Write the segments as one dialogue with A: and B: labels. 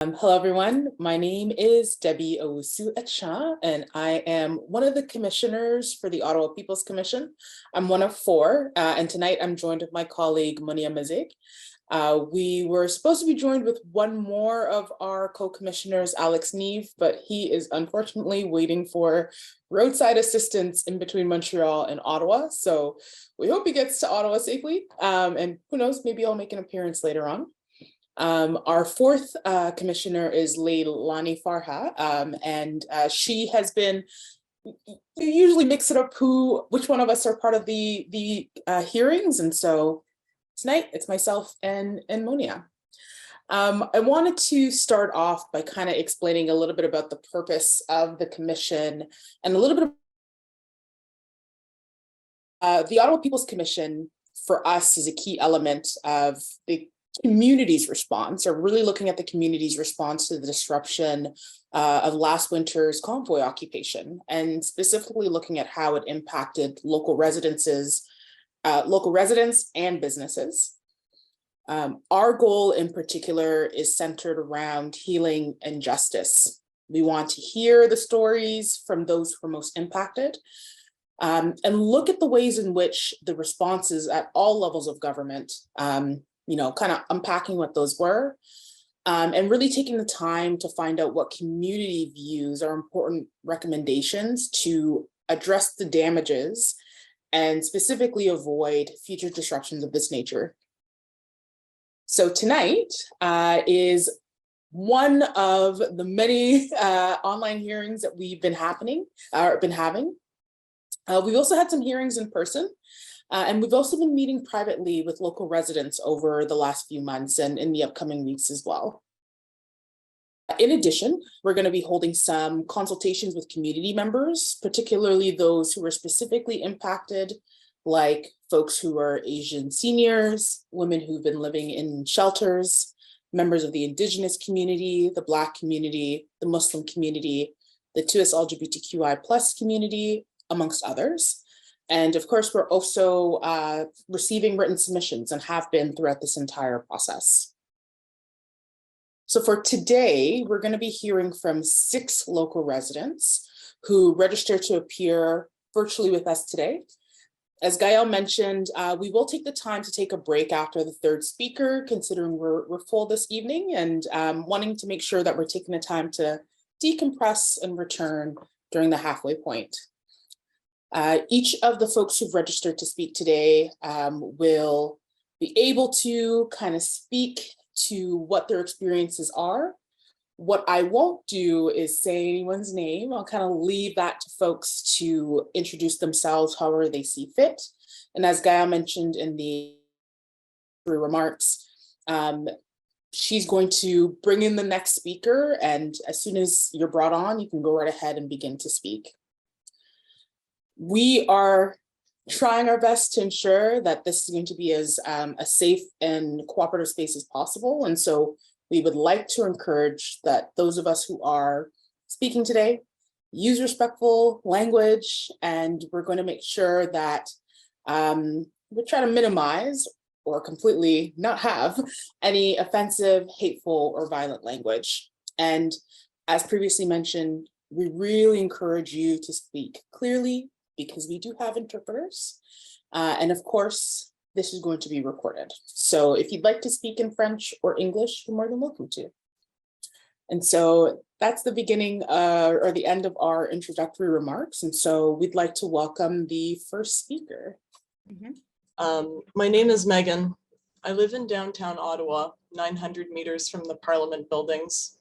A: Hello, everyone. My name is Debbie Owusu-Etcha, and I am one of the commissioners for the Ottawa People's Commission. I'm one of four, and tonight I'm joined with my colleague, Monia Mazig. We were supposed to be joined with one more of our co-commissioners, Alex Neve, but he is unfortunately waiting for roadside assistance in between Montreal and Ottawa. So we hope he gets to Ottawa safely, and who knows, maybe I'll make an appearance later on. Our fourth commissioner is Leilani Farha, and she has been, you usually mix it up which one of us are part of the hearings, and so tonight it's myself and Monia. I wanted to start off by kind of explaining a little bit about the purpose of the commission and a little bit of the Ottawa People's Commission for us is a key element of the community's response, or really looking at the community's response to the disruption of last winter's convoy occupation, and specifically looking at how it impacted local residents and businesses. Our goal in particular is centered around healing and justice. We want to hear the stories from those who are most impacted, and look at the ways in which the responses at all levels of government, kind of unpacking what those were, and really taking the time to find out what community views are important recommendations to address the damages and specifically avoid future disruptions of this nature. So tonight is one of the many online hearings that we've been having. We've also had some hearings in person. And we've also been meeting privately with local residents over the last few months and in the upcoming weeks as well. In addition, we're going to be holding some consultations with community members, particularly those who are specifically impacted, like folks who are Asian seniors, women who've been living in shelters, members of the Indigenous community, the Black community, the Muslim community, the 2S LGBTQI+ community, amongst others. And of course, we're also receiving written submissions and have been throughout this entire process. So for today, we're going to be hearing from 6 local residents who registered to appear virtually with us today. As Gael mentioned, we will take the time to take a break after the third speaker, considering we're full this evening, and wanting to make sure that we're taking the time to decompress and return during the halfway point. Each of the folks who've registered to speak today will be able to kind of speak to what their experiences are. What I won't do is say anyone's name. I'll kind of leave that to folks to introduce themselves however they see fit. And as Gaia mentioned in the remarks, she's going to bring in the next speaker, and as soon as you're brought on, you can go right ahead and begin to speak. We are trying our best to ensure that this is going to be as a safe and cooperative space as possible. And so we would like to encourage that those of us who are speaking today use respectful language, and we're going to make sure that we try to minimize or completely not have any offensive, hateful, or violent language. And as previously mentioned, we really encourage you to speak clearly, because we do have interpreters. And of course, this is going to be recorded. So if you'd like to speak in French or English, you're more than welcome to. And so that's the beginning or the end of our introductory remarks. And so we'd like to welcome the first speaker.
B: My name is Megan. I live in downtown Ottawa, 900 meters from the Parliament buildings.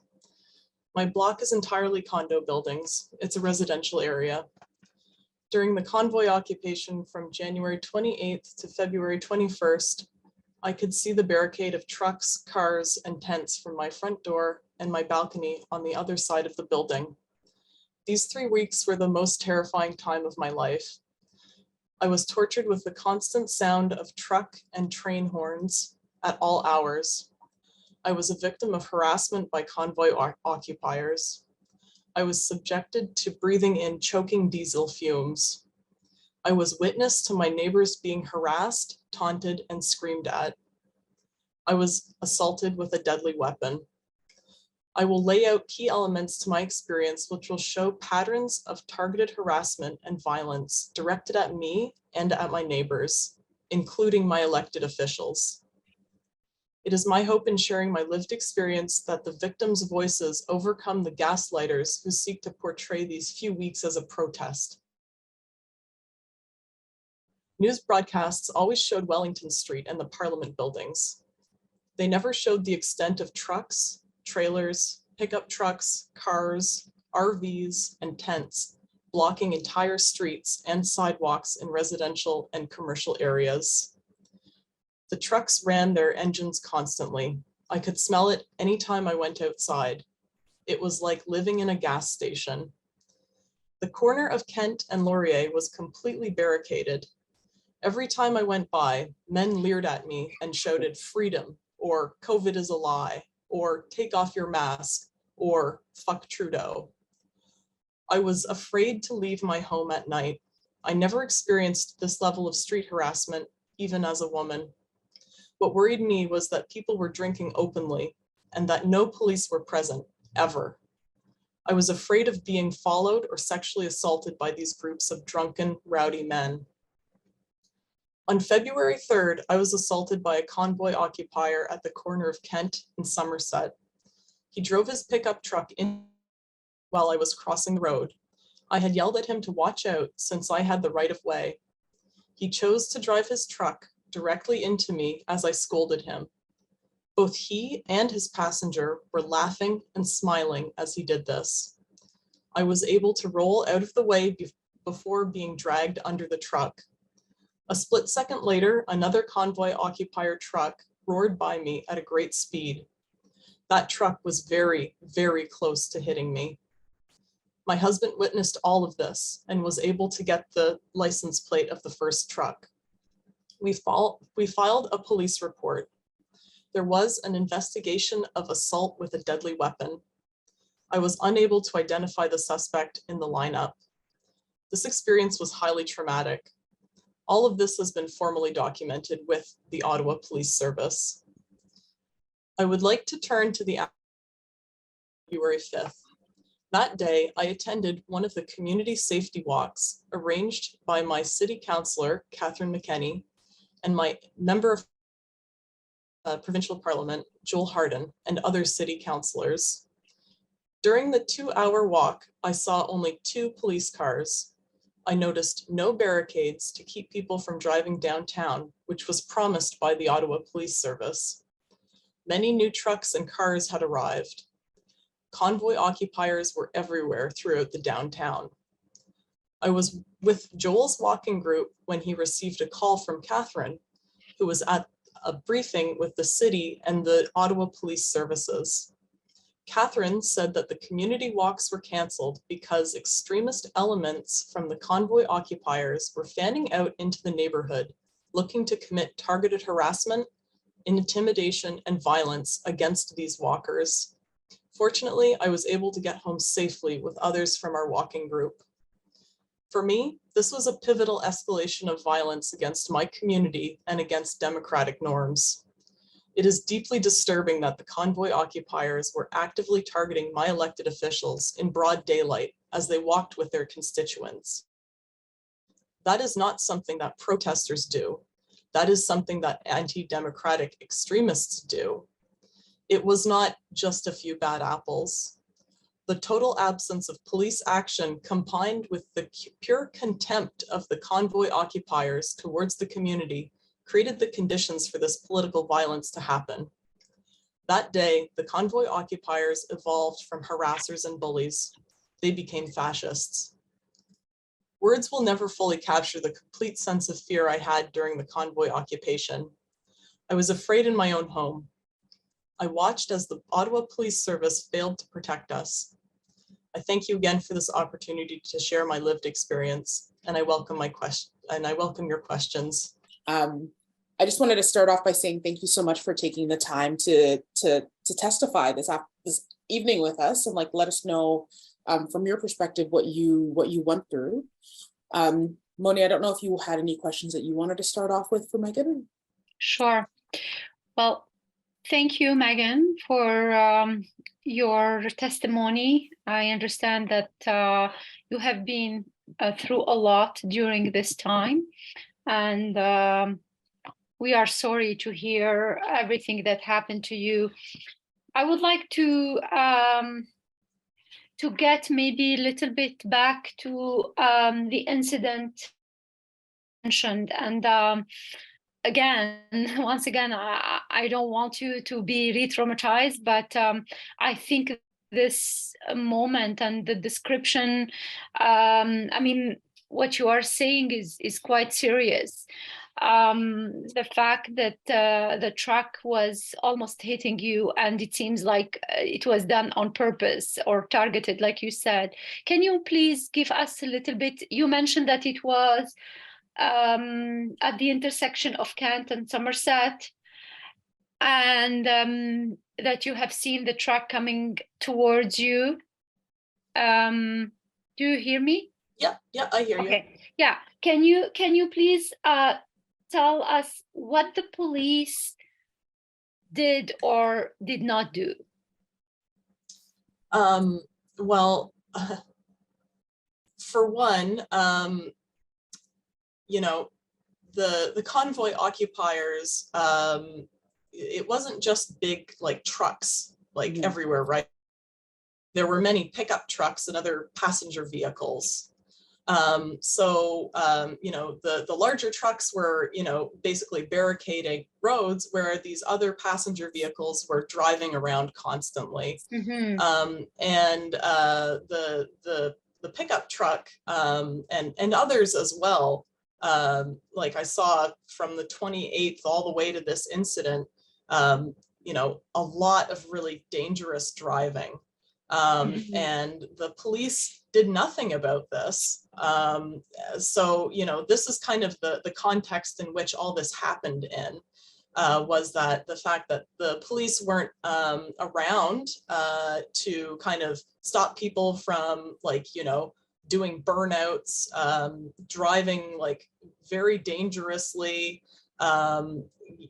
B: My block is entirely condo buildings. It's a residential area. During the convoy occupation from January 28th to February 21st, I could see the barricade of trucks, cars, and tents from my front door and my balcony on the other side of the building. These 3 weeks were the most terrifying time of my life. I was tortured with the constant sound of truck and train horns at all hours. I was a victim of harassment by convoy occupiers. I was subjected to breathing in choking diesel fumes. I was witness to my neighbors being harassed, taunted, and screamed at. I was assaulted with a deadly weapon. I will lay out key elements to my experience which will show patterns of targeted harassment and violence directed at me and at my neighbors, including my elected officials. It is my hope in sharing my lived experience that the victims' voices overcome the gaslighters who seek to portray these few weeks as a protest. News broadcasts always showed Wellington Street and the Parliament buildings. They never showed the extent of trucks, trailers, pickup trucks, cars, RVs, and tents blocking entire streets and sidewalks in residential and commercial areas. The trucks ran their engines constantly. I could smell it anytime I went outside. It was like living in a gas station. The corner of Kent and Laurier was completely barricaded. Every time I went by, men leered at me and shouted freedom, or COVID is a lie, or take off your mask, or fuck Trudeau. I was afraid to leave my home at night. I never experienced this level of street harassment, even as a woman. What worried me was that people were drinking openly and that no police were present, ever. I was afraid of being followed or sexually assaulted by these groups of drunken, rowdy men. On February 3rd, I was assaulted by a convoy occupier at the corner of Kent and Somerset. He drove his pickup truck in while I was crossing the road. I had yelled at him to watch out since I had the right of way. He chose to drive his truck directly into me as I scolded him. Both he and his passenger were laughing and smiling as he did this. I was able to roll out of the way before being dragged under the truck. A split second later, another convoy occupier truck roared by me at a great speed. That truck was very, very close to hitting me. My husband witnessed all of this and was able to get the license plate of the first truck. We filed a police report. There was an investigation of assault with a deadly weapon. I was unable to identify the suspect in the lineup. This experience was highly traumatic. All of this has been formally documented with the Ottawa Police Service. I would like to turn to the February 5th. That day, I attended one of the community safety walks arranged by my city councillor, Catherine McKenney, and my member of provincial parliament, Joel Harden, and other city councillors. During the 2-hour walk, I saw only 2 police cars. I noticed no barricades to keep people from driving downtown, which was promised by the Ottawa Police Service. Many new trucks and cars had arrived. Convoy occupiers were everywhere throughout the downtown. I was with Joel's walking group when he received a call from Catherine, who was at a briefing with the city and the Ottawa Police Services. Catherine said that the community walks were canceled because extremist elements from the convoy occupiers were fanning out into the neighborhood, looking to commit targeted harassment, intimidation, and violence against these walkers. Fortunately, I was able to get home safely with others from our walking group. For me, this was a pivotal escalation of violence against my community and against democratic norms. It is deeply disturbing that the convoy occupiers were actively targeting my elected officials in broad daylight as they walked with their constituents. That is not something that protesters do. That is something that anti-democratic extremists do. It was not just a few bad apples. The total absence of police action combined with the pure contempt of the convoy occupiers towards the community created the conditions for this political violence to happen. That day, the convoy occupiers evolved from harassers and bullies. They became fascists. Words will never fully capture the complete sense of fear I had during the convoy occupation. I was afraid in my own home. I watched as the Ottawa Police Service failed to protect us. I thank you again for this opportunity to share my lived experience, and I welcome your questions.
A: I just wanted to start off by saying thank you so much for taking the time to testify this evening with us and let us know from your perspective what you went through. Moni, I don't know if you had any questions that you wanted to start off with for Megan.
C: Sure. Well, thank you, Megan, for your testimony. I understand that you have been through a lot during this time, and we are sorry to hear everything that happened to you. I would like to get maybe a little bit back to the incident mentioned, and again, once again, I don't want you to be re-traumatized, but I think this moment and the description, I mean, what you are saying is quite serious. The fact that the truck was almost hitting you, and it seems like it was done on purpose or targeted, like you said. Can you please give us a little bit? You mentioned that it was at the intersection of Kent and Somerset, and that you have seen the truck coming towards you. Do you hear me?
B: Yeah, I hear you.
C: Okay. Yeah. Can you please tell us what the police did or did not do?
B: Well, for one, you know, the convoy occupiers, it wasn't just big like trucks like everywhere, right? There were many pickup trucks and other passenger vehicles. You know, the larger trucks were, you know, basically barricading roads, where these other passenger vehicles were driving around constantly. And the pickup truck and others as well, like I saw from the 28th all the way to this incident, you know, a lot of really dangerous driving. And the police did nothing about this. So, you know, this is kind of the context in which all this happened in, was that the fact that the police weren't around to kind of stop people from, like, you know, doing burnouts, driving like very dangerously,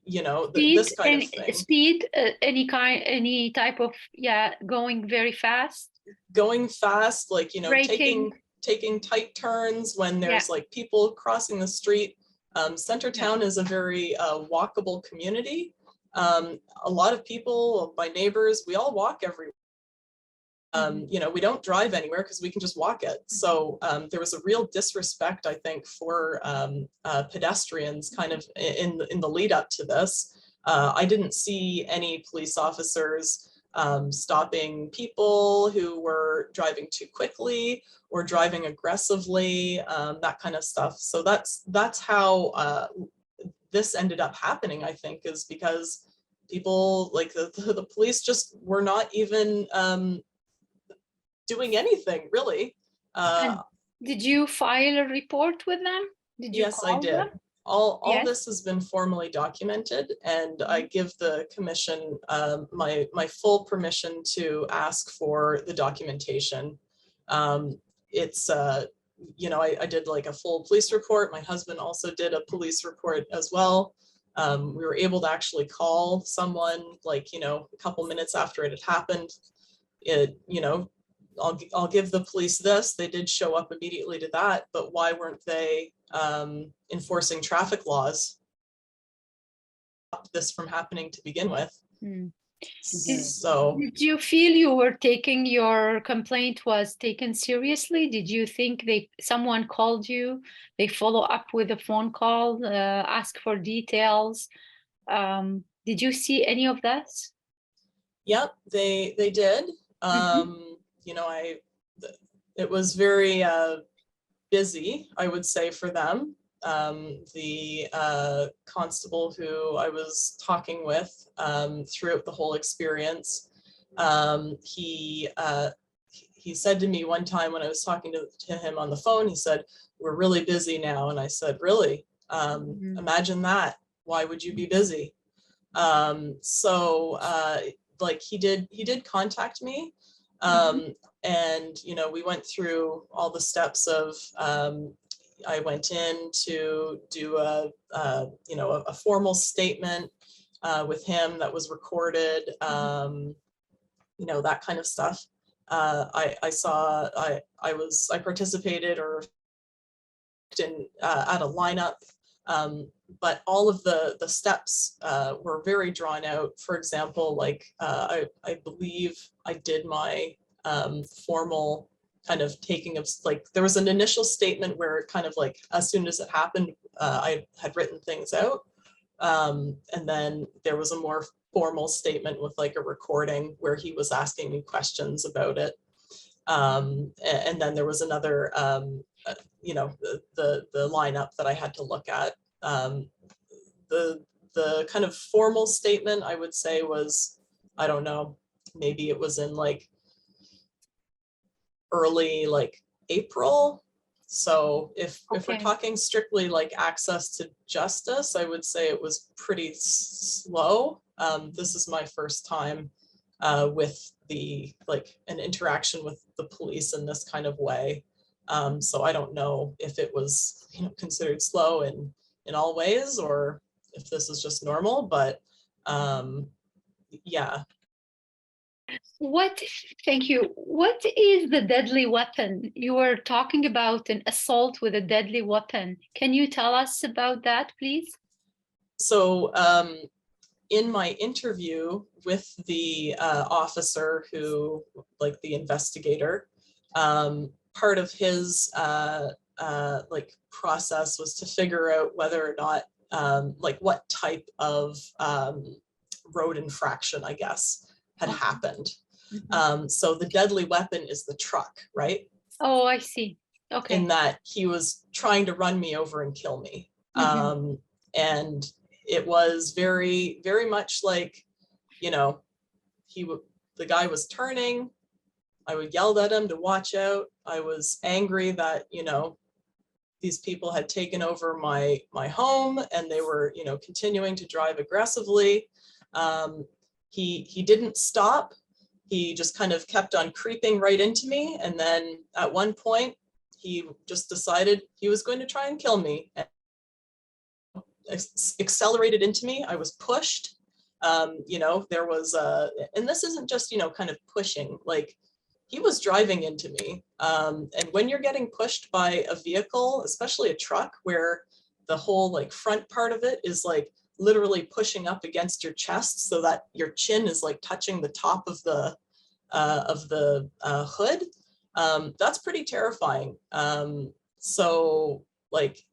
B: you know, this kind of thing.
C: Speed, any type of, yeah, going very fast.
B: Going fast, like, you know,
C: Braking.
B: taking tight turns when there's like people crossing the street. Centertown is a very walkable community. A lot of people, my neighbors, we all walk everywhere. You know, we don't drive anywhere because we can just walk it. So there was a real disrespect, I think, for pedestrians kind of in the lead up to this. I didn't see any police officers stopping people who were driving too quickly or driving aggressively, that kind of stuff. So that's how this ended up happening, I think, is because people, like the police just were not even doing anything, really.
C: Did you file a report with them? Did you
B: yes, I did.
C: them?
B: All this has been formally documented, and I give the commission my full permission to ask for the documentation. It's you know, I did like a full police report. My husband also did a police report as well. We were able to actually call someone, like, you know, a couple minutes after it had happened. You know, I'll give the police this. They did show up immediately to that, but why weren't they enforcing traffic laws? Stop this from happening to begin with. So
C: did you feel you were taking, your complaint was taken seriously? Did you think someone called you, they follow up with a phone call, ask for details? Did you see any of this?
B: Yep, they did. You know, it was very busy, I would say, for them. The constable who I was talking with throughout the whole experience, he said to me one time when I was talking to him on the phone, he said, "We're really busy now." And I said, "Really? Imagine that. Why would you be busy?" Like he did contact me. And, you know, we went through all the steps of, I went in to do you know, a formal statement with him that was recorded. that kind of stuff. I participated or in at a lineup, but all of the steps were very drawn out. For example, like I believe I did my formal kind of taking of, like, there was an initial statement where it kind of like, as soon as it happened, I had written things out. And then there was a more formal statement with like a recording where he was asking me questions about it. And then there was another, the lineup that I had to look at. The kind of formal statement, I would say, was, I don't know, maybe it was in like early like April. So if we're talking strictly like access to justice, I would say it was pretty slow. This is my first time with an interaction with the police in this kind of way. So I don't know if it was, considered slow in all ways, or if this is just normal, but yeah.
C: Thank you. What is the deadly weapon? You were talking about an assault with a deadly weapon. Can you tell us about that, please?
B: So in my interview with the officer who, like the investigator, part of his process was to figure out whether or not, what type of road infraction, I guess, had happened. So the deadly weapon is the truck, right?
C: Oh, I see. Okay.
B: In that he was trying to run me over and kill me. And it was very, very much like, the guy was turning. I would yell at him to watch out. I was angry that, these people had taken over my home and they were, continuing to drive aggressively. He didn't stop. He just kind of kept on creeping right into me. And then at one point, he just decided he was going to try and kill me. And accelerated into me. I was pushed. There was and this isn't just, kind of pushing, like he was driving into me. And when you're getting pushed by a vehicle, especially a truck, where the whole like front part of it is like literally pushing up against your chest so that your chin is like touching the top of the hood, that's pretty terrifying. So like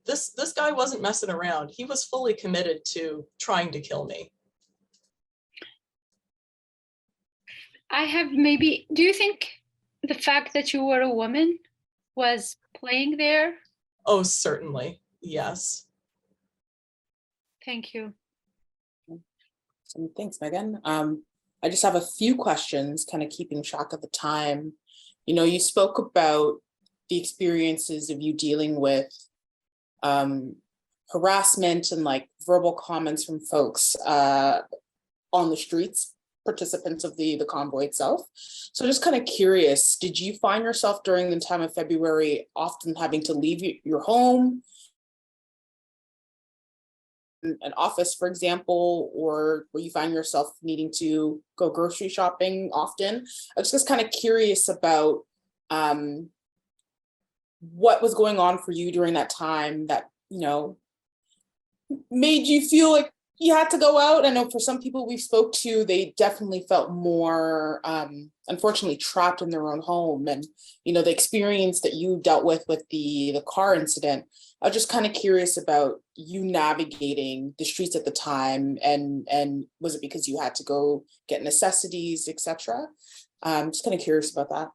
B: this guy wasn't messing around. He was fully committed to trying to kill me.
C: Do you think the fact that you were a woman was playing there?
B: Oh, certainly. Yes.
C: Thank you.
A: So thanks, Megan. I just have a few questions, kind of keeping track of the time. You spoke about the experiences of you dealing with harassment and like verbal comments from folks on the streets, participants of the convoy itself. So just kind of curious, did you find yourself during the time of February often having to leave your home, an office, for example, or were you find yourself needing to go grocery shopping often? I was just kind of curious about what was going on for you during that time that, made you feel like you had to go out. I know for some people we spoke to, they definitely felt more, unfortunately, trapped in their own home. And, the experience that you dealt with the car incident, I was just kind of curious about you navigating the streets at the time. And was it because you had to go get necessities, etc.? Just kind of curious about that.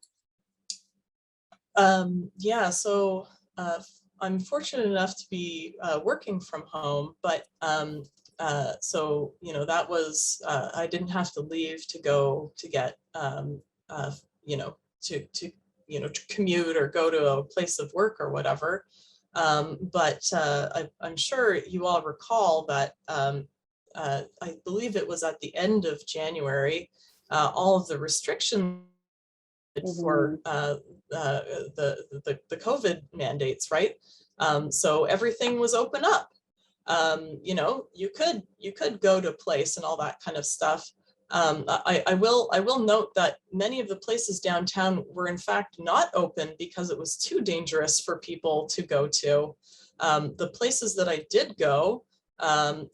B: Yeah, so I'm fortunate enough to be working from home, but so, that was, I didn't have to leave to go to get, to commute or go to a place of work or whatever. But I'm sure you all recall that I believe it was at the end of January, all of the restrictions for the COVID mandates, right? So everything was open up. You could go to a place and all that kind of stuff, I will note that many of the places downtown were in fact not open because it was too dangerous for people to go to. The places that I did go,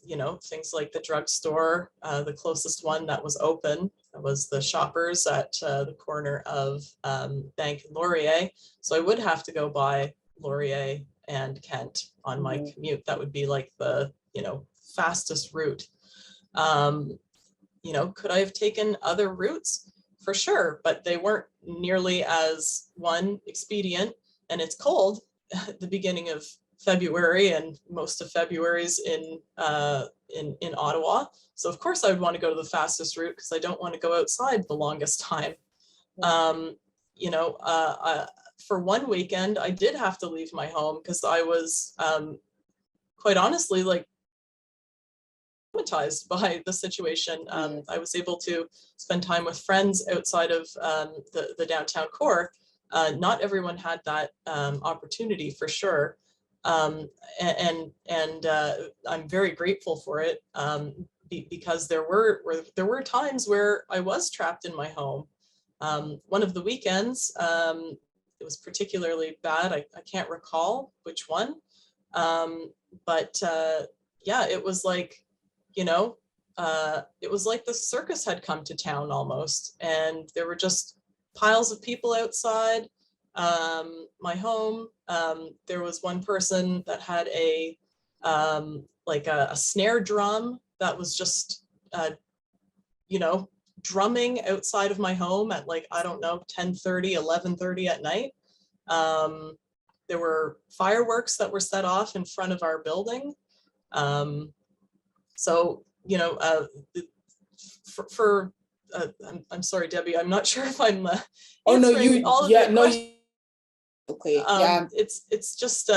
B: you know, things like the drugstore, the closest one that was open was the Shoppers at the corner of Bank and Laurier. So I would have to go by Laurier and Kent on my commute. That would be like the, you know, fastest route. You know, could I have taken other routes? For sure, but they weren't nearly as, one, expedient, and it's cold at the beginning of February, and most of February's in Ottawa. So of course I would want to go to the fastest route because I don't want to go outside the longest time. You know, for one weekend, I did have to leave my home because I was quite honestly like traumatized by the situation. I was able to spend time with friends outside of the downtown core. Not everyone had that opportunity for sure. And I'm very grateful for it because there were times where I was trapped in my home. One of the weekends, it was particularly bad. I can't recall which one, but yeah, it was like, you know, it was like the circus had come to town almost, and there were just piles of people outside my home. There was one person that had a like a snare drum that was just you know, drumming outside of my home at like, I don't know, 10:30, 11:30 at night. There were fireworks that were set off in front of our building. So, you know, I'm sorry, Debbie, I'm not sure if I'm
A: Oh no,
B: answering all of
A: yeah,
B: your
A: no,
B: questions.
A: okay, yeah.
B: It's just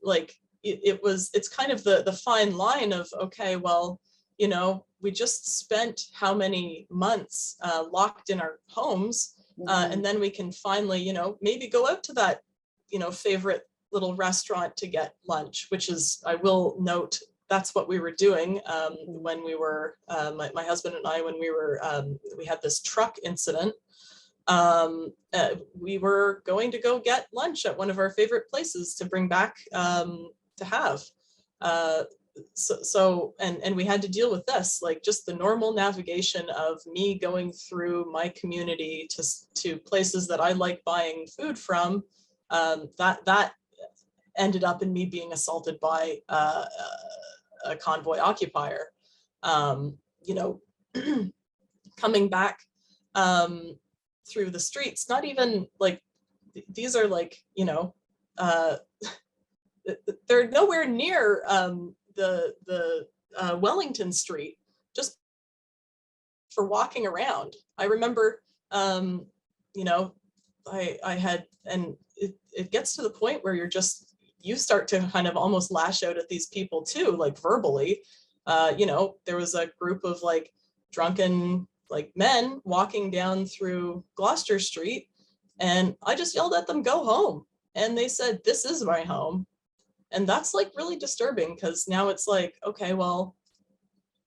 B: like it's kind of the fine line of, okay, well, you know, we just spent how many months locked in our homes, and then we can finally, you know, maybe go out to that, you know, favorite little restaurant to get lunch, which is, I will note, that's what we were doing when we were, my husband and I, when we were, we had this truck incident. We were going to go get lunch at one of our favorite places to bring back to have. And we had to deal with this, like just the normal navigation of me going through my community to places that I like buying food from. That ended up in me being assaulted by a convoy occupier. You know, coming back through the streets, not even like, these are like, you know, they're nowhere near the Wellington Street, just for walking around. I remember, you know, I had, and it gets to the point where you start to kind of almost lash out at these people too, like verbally. You know, there was a group of like drunken like men walking down through Gloucester Street, and I just yelled at them, "Go home." And they said, "This is my home." And that's like really disturbing, because now it's like, okay, well,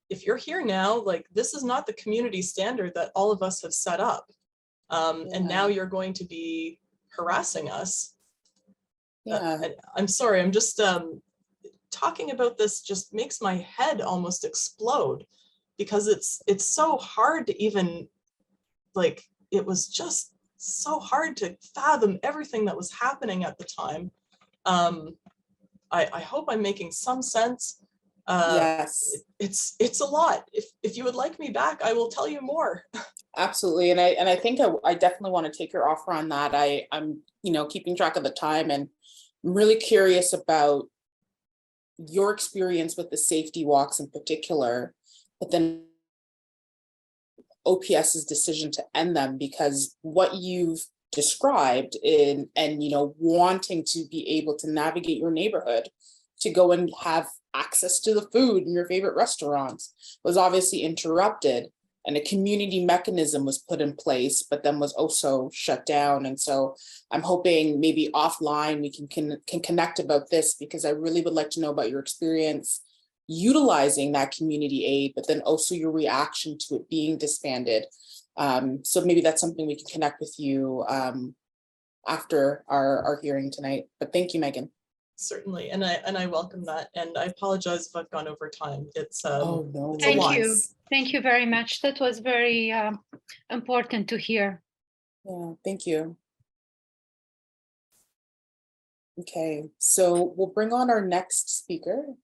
B: if you're here now, like this is not the community standard that all of us have set up. And now you're going to be harassing us. I'm sorry, I'm just talking about this just makes my head almost explode, because it's so hard to even, like, it was just so hard to fathom everything that was happening at the time. I hope I'm making some sense.
A: Yes,
B: it's a lot. If you would like me back, I will tell you more.
A: absolutely. And I think I definitely want to take your offer on that. I'm, you know, keeping track of the time, and I'm really curious about your experience with the safety walks in particular, but then OPS's decision to end them, because what you've described and you know, wanting to be able to navigate your neighborhood to go and have access to the food in your favorite restaurants was obviously interrupted, and a community mechanism was put in place, but then was also shut down. And so I'm hoping maybe offline we can connect about this, because I really would like to know about your experience utilizing that community aid, but then also your reaction to it being disbanded. So maybe that's something we can connect with you after our hearing tonight. But thank you, Megan.
B: Certainly, and I welcome that, and I apologize if I've gone over time. It's
A: Oh no,
B: it's a lot.
C: Thank you very much. That was very important to hear.
A: Yeah, thank you. Okay, so we'll bring on our next speaker.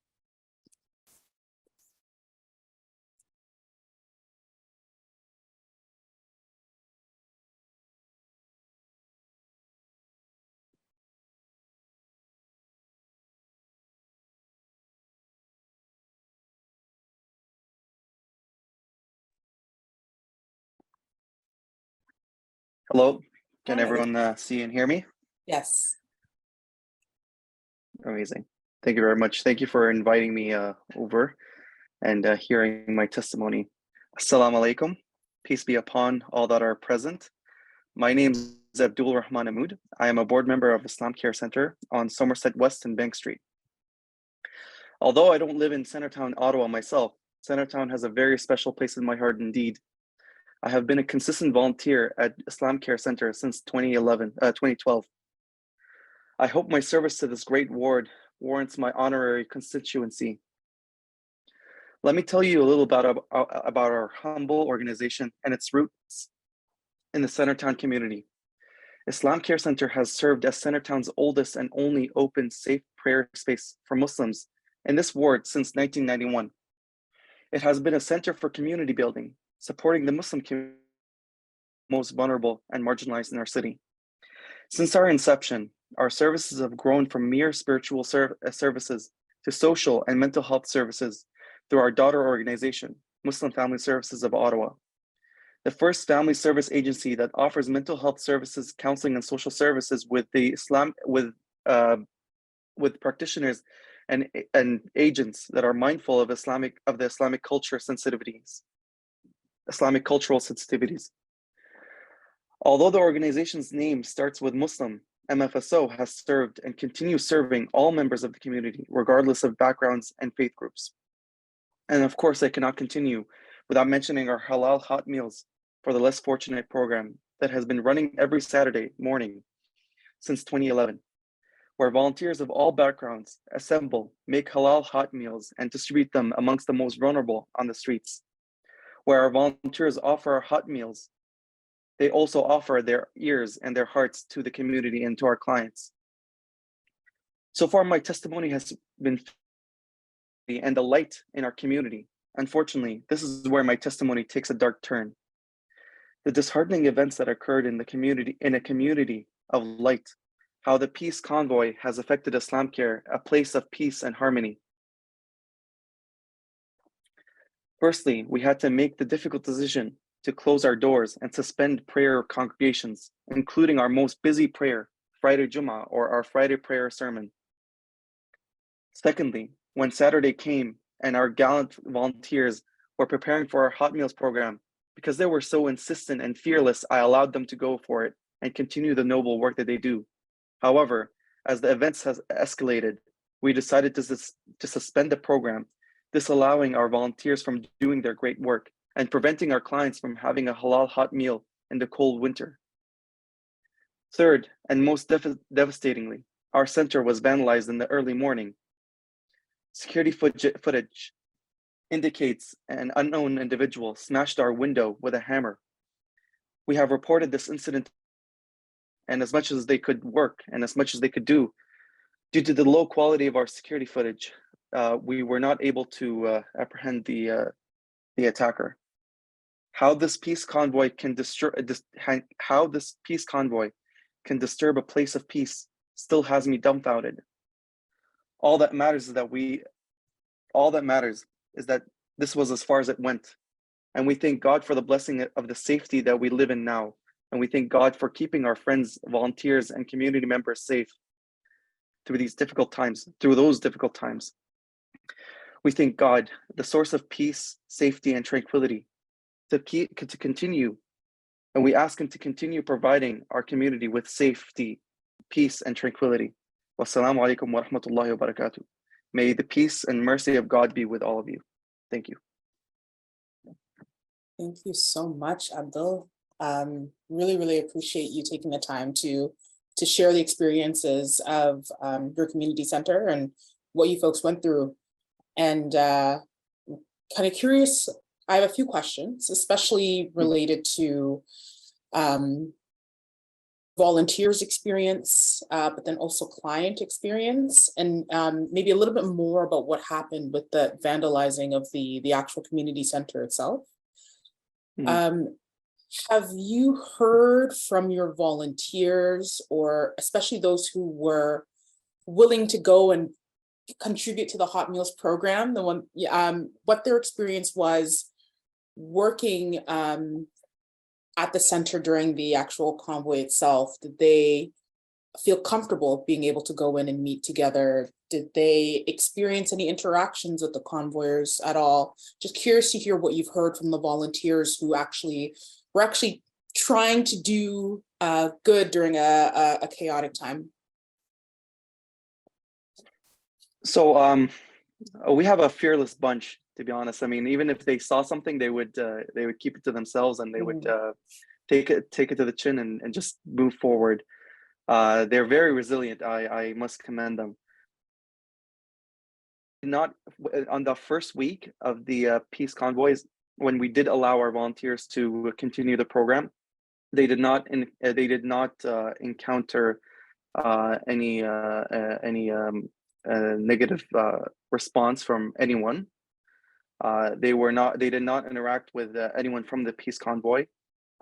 D: Hello, can
A: Hi.
D: everyone see and hear me?
A: Yes.
D: Amazing. Thank you very much. Thank you for inviting me over and hearing my testimony. Assalamu alaikum. Peace be upon all that are present. My name is Abdul Rahman Ahmoud. I am a board member of Islam Care Center on Somerset West and Bank Street. Although I don't live in Centertown, Ottawa myself, Centertown has a very special place in my heart indeed. I have been a consistent volunteer at Islam Care Center since 2012. I hope my service to this great ward warrants my honorary constituency. Let me tell you a little about our humble organization and its roots in the Centertown community. Islam Care Center has served as Centertown's oldest and only open, safe prayer space for Muslims in this ward since 1991. It has been a center for community building, supporting the Muslim community most vulnerable and marginalized in our city. Since our inception, our services have grown from mere spiritual services to social and mental health services through our daughter organization, Muslim Family Services of Ottawa, the first family service agency that offers mental health services, counseling, and social services with practitioners and agents that are mindful of the Islamic cultural sensitivities. Although the organization's name starts with Muslim, MFSO has served and continues serving all members of the community, regardless of backgrounds and faith groups. And of course, I cannot continue without mentioning our halal hot meals for the less fortunate program that has been running every Saturday morning since 2011, where volunteers of all backgrounds assemble, make halal hot meals, and distribute them amongst the most vulnerable on the streets. Where our volunteers offer our hot meals, they also offer their ears and their hearts to the community and to our clients. So far, my testimony has been and the light in our community. Unfortunately, this is where my testimony takes a dark turn. The disheartening events that occurred in a community of light, how the peace convoy has affected Islam Care, a place of peace and harmony. Firstly, we had to make the difficult decision to close our doors and suspend prayer congregations, including our most busy prayer, Friday Jummah, or our Friday prayer sermon. Secondly, when Saturday came and our gallant volunteers were preparing for our hot meals program, because they were so insistent and fearless, I allowed them to go for it and continue the noble work that they do. However, as the events has escalated, we decided to suspend the program, disallowing our volunteers from doing their great work and preventing our clients from having a halal hot meal in the cold winter. Third, and most devastatingly, our center was vandalized in the early morning. Security footage indicates an unknown individual smashed our window with a hammer. We have reported this incident, and as much as they could work and as much as they could do, due to the low quality of our security footage, we were not able to apprehend the attacker. How this peace convoy can disturb a place of peace still has me dumbfounded. All that matters is that this was as far as it went. And we thank God for the blessing of the safety that we live in now. And we thank God for keeping our friends, volunteers, and community members safe through those difficult times. We thank God, the source of peace, safety, and tranquility, to continue. And we ask him to continue providing our community with safety, peace, and tranquility. Wassalamu alaikum wa rahmatullahi wa barakatuh. May the peace and mercy of God be with all of you. Thank you.
A: Thank you so much, Abdul. Really, really appreciate you taking the time to share the experiences of your community center and what you folks went through. And kind of curious, I have a few questions, especially related to volunteers experience, but then also client experience, and maybe a little bit more about what happened with the vandalizing of the actual community center itself. Have you heard from your volunteers, or especially those who were willing to go and contribute to the Hot Meals program, the one, what their experience was working at the center during the actual convoy itself? Did they feel comfortable being able to go in and meet together? Did they experience any interactions with the convoyers at all? Just curious to hear what you've heard from the volunteers who were actually trying to do good during a chaotic time.
D: So we have a fearless bunch, to be honest. I mean, even if they saw something, they would keep it to themselves, and they would take it to the chin and just move forward. They're very resilient. I must commend them. Not on the first week of the peace convoys, when we did allow our volunteers to continue the program, they did not encounter any negative response from anyone. They did not interact with anyone from the peace convoy.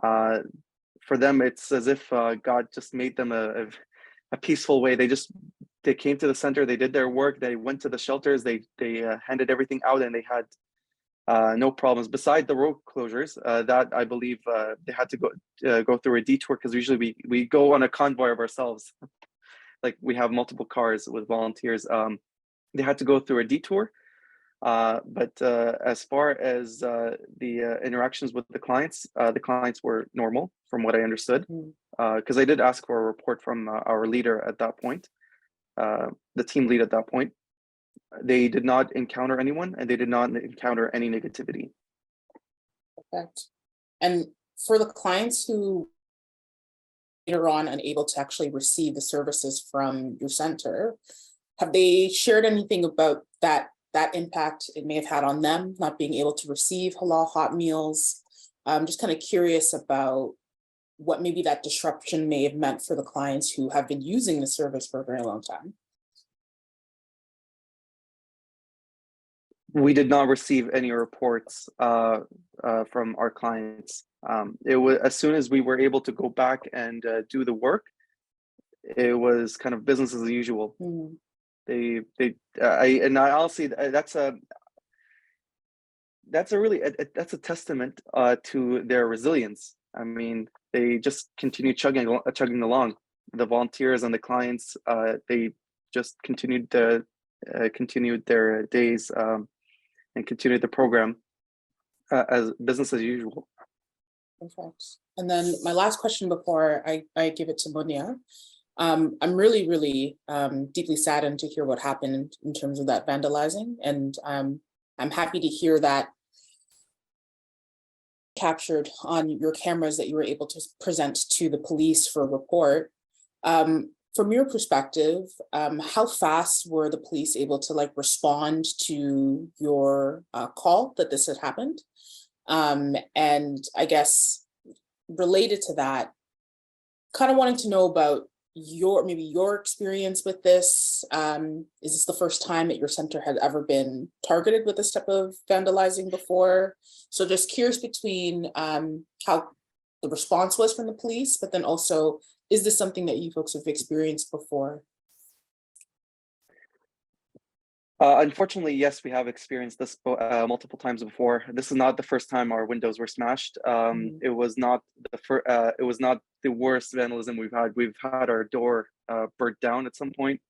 D: For them, it's as if God just made them a peaceful way. They came to the center, they did their work, they went to the shelters, they handed everything out, and they had no problems. Beside the road closures, that I believe they had to go through a detour, because usually we go on a convoy of ourselves. Like, we have multiple cars with volunteers. They had to go through a detour. But as far as the interactions with the clients were normal, from what I understood, because I did ask for a report from our leader at that point, the team lead at that point. They did not encounter anyone, and they did not encounter any negativity.
A: Perfect. And for the clients who later on unable to actually receive the services from your center, have they shared anything about that impact it may have had on them, not being able to receive halal hot meals? I'm just kind of curious about what maybe that disruption may have meant for the clients who have been using the service for a very long time.
D: We did not receive any reports from our clients. It was, as soon as we were able to go back and do the work, it was kind of business as usual. I'll say that's a testament to their resilience. I mean, they just continue chugging along. The volunteers and the clients, they just continued their days and continued the program as business as usual.
A: Perfect. And then my last question before I give it to Munia. I'm really, really deeply saddened to hear what happened in terms of that vandalizing. And I'm happy to hear that captured on your cameras that you were able to present to the police for a report. From your perspective, how fast were the police able to respond to your call that this had happened? And I guess related to that, kind of wanting to know about your experience with this. Is this the first time that your center had ever been targeted with this type of vandalizing before? So just curious between how the response was from the police, but then also, is this something that you folks have experienced before?
D: Unfortunately, yes, we have experienced this multiple times before. This is not the first time our windows were smashed. It was not the worst vandalism we've had. We've had our door burnt down at some point.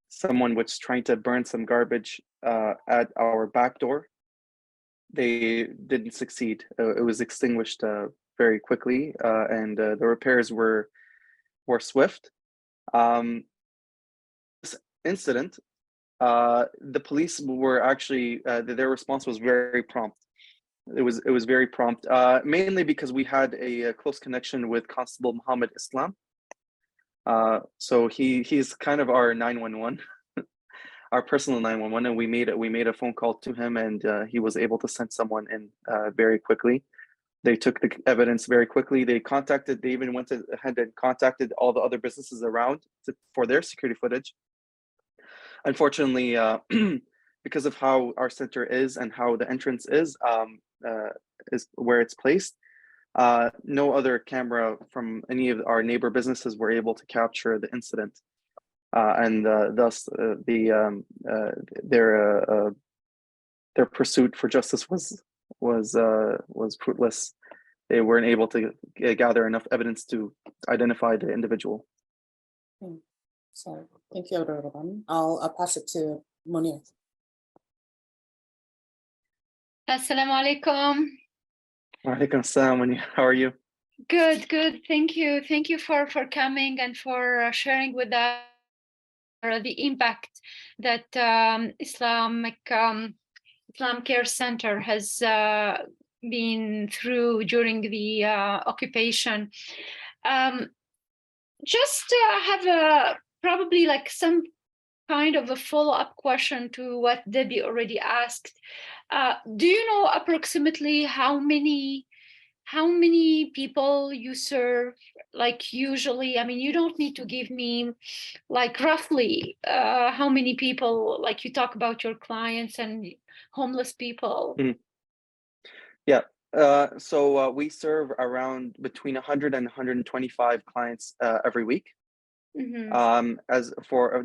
D: Someone was trying to burn some garbage at our back door. They didn't succeed. It was extinguished very quickly, and the repairs were swift. This incident The police were actually their response was very prompt. It was very prompt, mainly because we had a close connection with Constable Muhammad Islam. So he's kind of our 911, our personal 911, and we made a phone call to him, and he was able to send someone in very quickly. They took the evidence very quickly. They even went ahead and contacted all the other businesses around for their security footage. Unfortunately, because of how our center is and how the entrance is where it's placed, no other camera from any of our neighbor businesses were able to capture the incident, and thus their pursuit for justice was fruitless. They weren't able to gather enough evidence to identify the individual.
A: So thank you, everyone. I'll pass it to Munir.
C: Assalamu alaikum.
D: Walaikum assalam. How are you?
C: Good. Thank you for coming and for sharing with us the impact that Islam Care Center has been through during the occupation. Just have probably like some kind of a follow-up question to what Debbie already asked. Do you know approximately how many people you serve? Like usually, I mean, you don't need to give me like roughly how many people, like you talk about your clients and homeless people.
D: Mm-hmm. Yeah. So we serve around between 100 and 125 clients every week.
C: Mm-hmm.
D: As for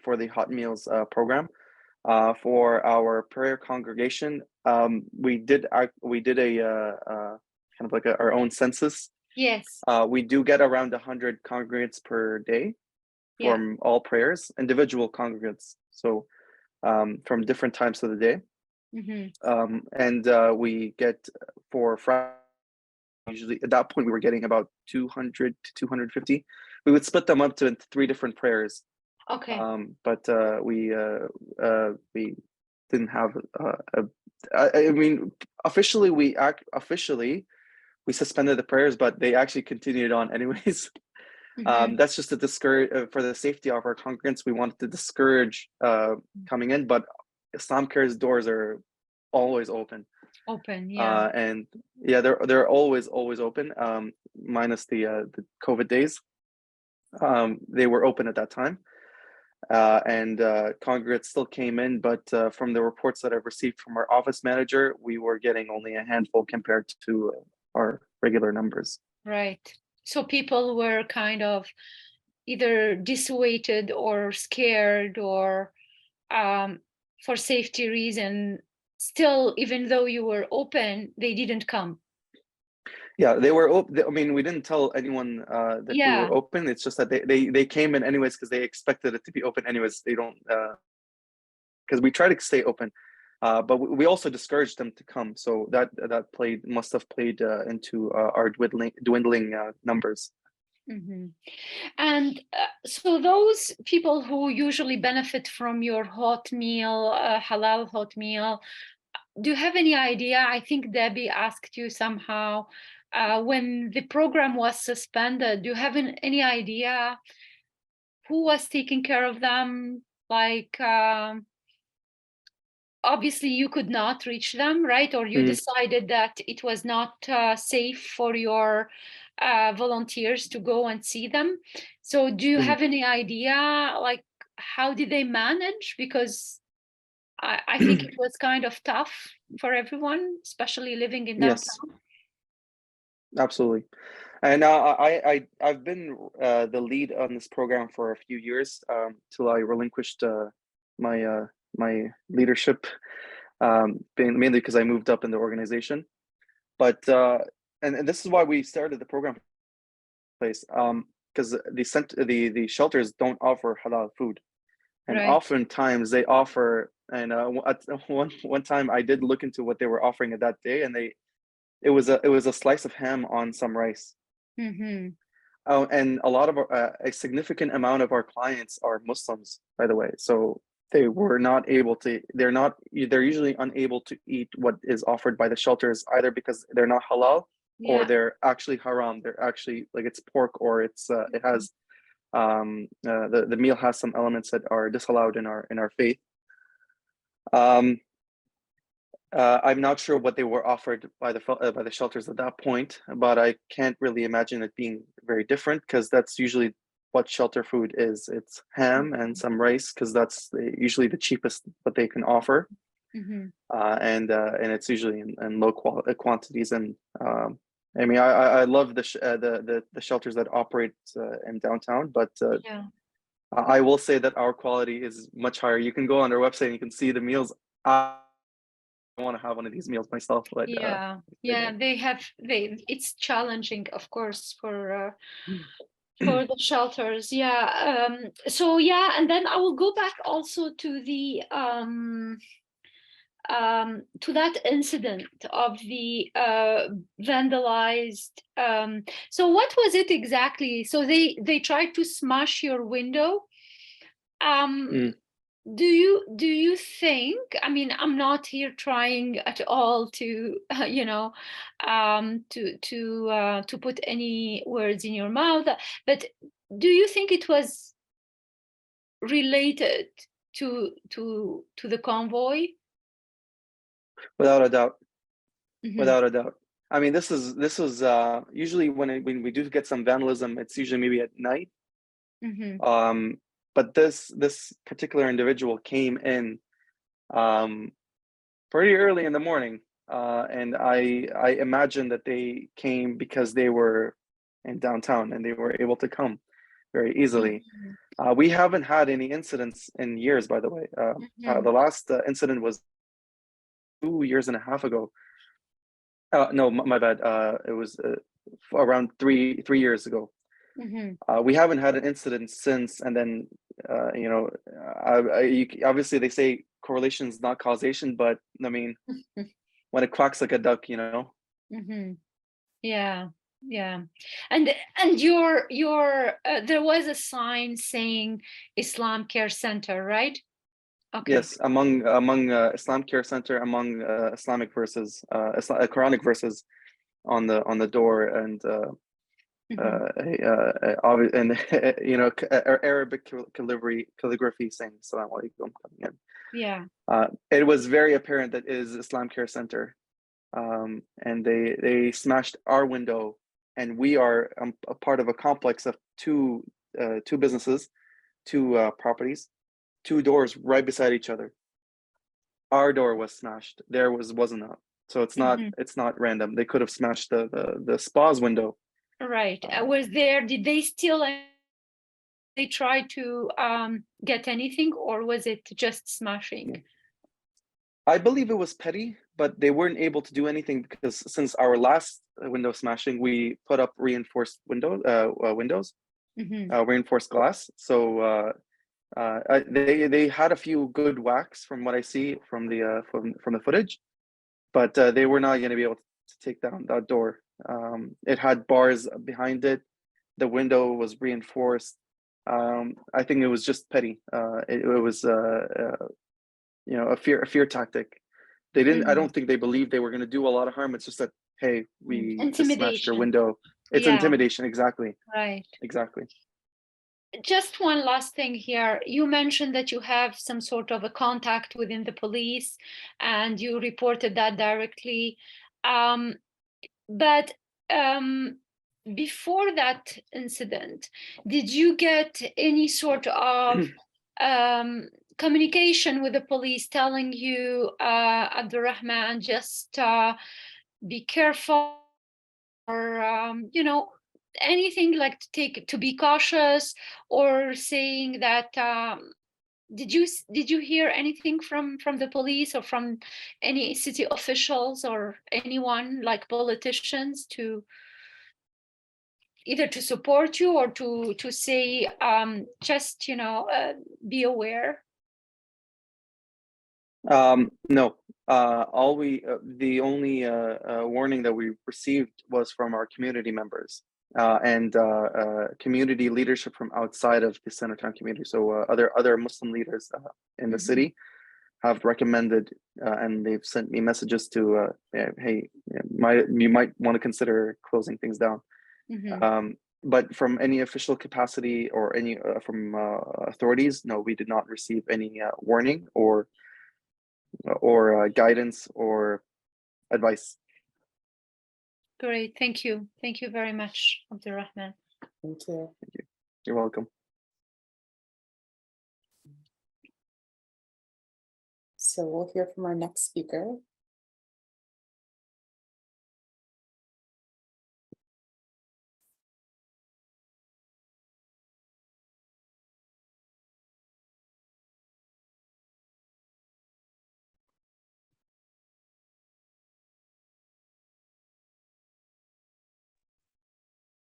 D: for the Hot Meals program. For our prayer congregation, we did a kind of like our own census.
C: Yes.
D: We do get around 100 congregants per day from all prayers, individual congregants. So from different times of the day.
C: Mm-hmm.
D: And we get for Friday, usually at that point we were getting about 200 to 250. We would split them up to 3 different prayers.
C: Okay.
D: But we didn't have I mean, officially we suspended the prayers, but they actually continued on anyways.
C: Mm-hmm.
D: That's just to discourage for the safety of our congregants. We wanted to discourage coming in, but Islam Care's doors are always open.
C: Yeah.
D: And yeah, they're always open, minus the COVID days. They were open at that time. And congregants still came in, but from the reports that I've received from our office manager, we were getting only a handful compared to our regular numbers.
C: Right. So people were kind of either dissuaded or scared or for safety reason, still, even though you were open, they didn't come.
D: Yeah, they were open. I mean, we didn't tell anyone that we were open. It's just that they came in anyways because they expected it to be open anyways. They don't, because we try to stay open, but we also discouraged them to come. So that must have played into our dwindling numbers.
C: Mm-hmm. And so those people who usually benefit from your hot meal, halal hot meal, do you have any idea? I think Debbie asked you somehow when the program was suspended, do you have any idea who was taking care of them? Like, obviously you could not reach them, right? Or you decided that it was not safe for your volunteers to go and see them. So do you have any idea, like, how did they manage? Because I think it was kind of tough for everyone, especially living in downtown.
D: Yes, absolutely. And I've been the lead on this program for a few years till I relinquished my leadership, mainly because I moved up in the organization. But and this is why we started the program place, because the shelters don't offer halal food, and oftentimes they offer. And at one time I did look into what they were offering at that day, and it was a slice of ham on some rice. Oh, and a significant amount of our clients are Muslims, by the way. So they were not able to. They're usually unable to eat what is offered by the shelters, either because they're not halal or
C: Yeah.
D: they're actually haram. They're actually like it's pork, or it has the meal has some elements that are disallowed in our faith. I'm not sure what they were offered by the shelters at that point, but I can't really imagine it being very different, because that's usually what shelter food is. It's ham and some rice, because that's usually the cheapest that they can offer,
C: Mhm.
D: and it's usually in low quantities. And I mean, I love the shelters that operate in downtown, but
C: Yeah.
D: I will say that our quality is much higher. You can go on their website and you can see the meals. I want to have one of these meals myself, but
C: Yeah. Yeah. It's challenging, of course, for the shelters. Yeah. So yeah, and then I will go back also to the to that incident of the vandalized. So what was it exactly? So they tried to smash your window.
D: Mm.
C: Do you think, I mean, I'm not here trying at all to to put any words in your mouth, but do you think it was related to the convoy?
D: Without a doubt.
C: Mhm,
D: Without a doubt. I mean, this was usually when we do get some vandalism, it's usually maybe at night.
C: mhm,
D: But this particular individual came in pretty early in the morning, and I imagine that they came because they were in downtown and they were able to come very easily.
C: mhm,
D: We haven't had any incidents in years, by the way.
C: mhm,
D: The last incident was 2 years and a half ago. No, my bad. It was around three years ago.
C: mhm.
D: We haven't had an incident since, and then obviously they say correlation is not causation, but I mean, when it quacks like a duck, you know.
C: Mhm. Yeah, yeah. And your there was a sign saying Islam Care Center, right? Okay.
D: Yes, among Islam Care Center, among Islamic verses, Quranic verses on the door, and
C: Mhm.
D: and Arabic calligraphy saying "Assalamu alaikum" coming in.
C: Yeah.
D: It was very apparent that it is Islam Care Center, and they smashed our window, and we are a part of a complex of two businesses, two properties, two doors right beside each other. Our door was smashed. There wasn't that, so
C: Mhm.
D: it's not random. They could have smashed the spa's window.
C: Right.
D: Uh,
C: Was there, did they steal they try to get anything, or was it just smashing?
D: I believe it was petty, but they weren't able to do anything because since our last window smashing, we put up reinforced windows,
C: Mhm.
D: reinforced glass. So they had a few good whacks from what I see from the footage, but they were not going to be able to take down that door. It had bars behind it. The window was reinforced. I think it was just petty. It was a fear tactic. They didn't. I
C: Mhm.
D: don't think they believed they were going to do a lot of harm. It's just that, hey, we just smashed your
C: Intimidation.
D: window. It's
C: Yeah,
D: intimidation. Exactly.
C: right.
D: Exactly.
C: Just one last thing here. You mentioned that you have some sort of a contact within the police and you reported that directly. Um, but before that incident, did you get any sort of um, communication with the police telling you, Abdurrahman, just be careful, or anything like to be cautious, or saying that did you hear anything from the police or from any city officials or anyone like politicians to either to support you or to say just be aware?
D: No. The only warning that we received was from our community members. and community leadership from outside of the Centertown community. So other Muslim leaders in the city have recommended, and they've sent me messages to, hey, you might want to consider closing things down. But from any official capacity or any from authorities, no, we did not receive any warning or guidance or advice.
C: Great, thank you. Thank you very much, Abdulrahman.
A: Thank you.
D: You're welcome.
A: So we'll hear from our next speaker.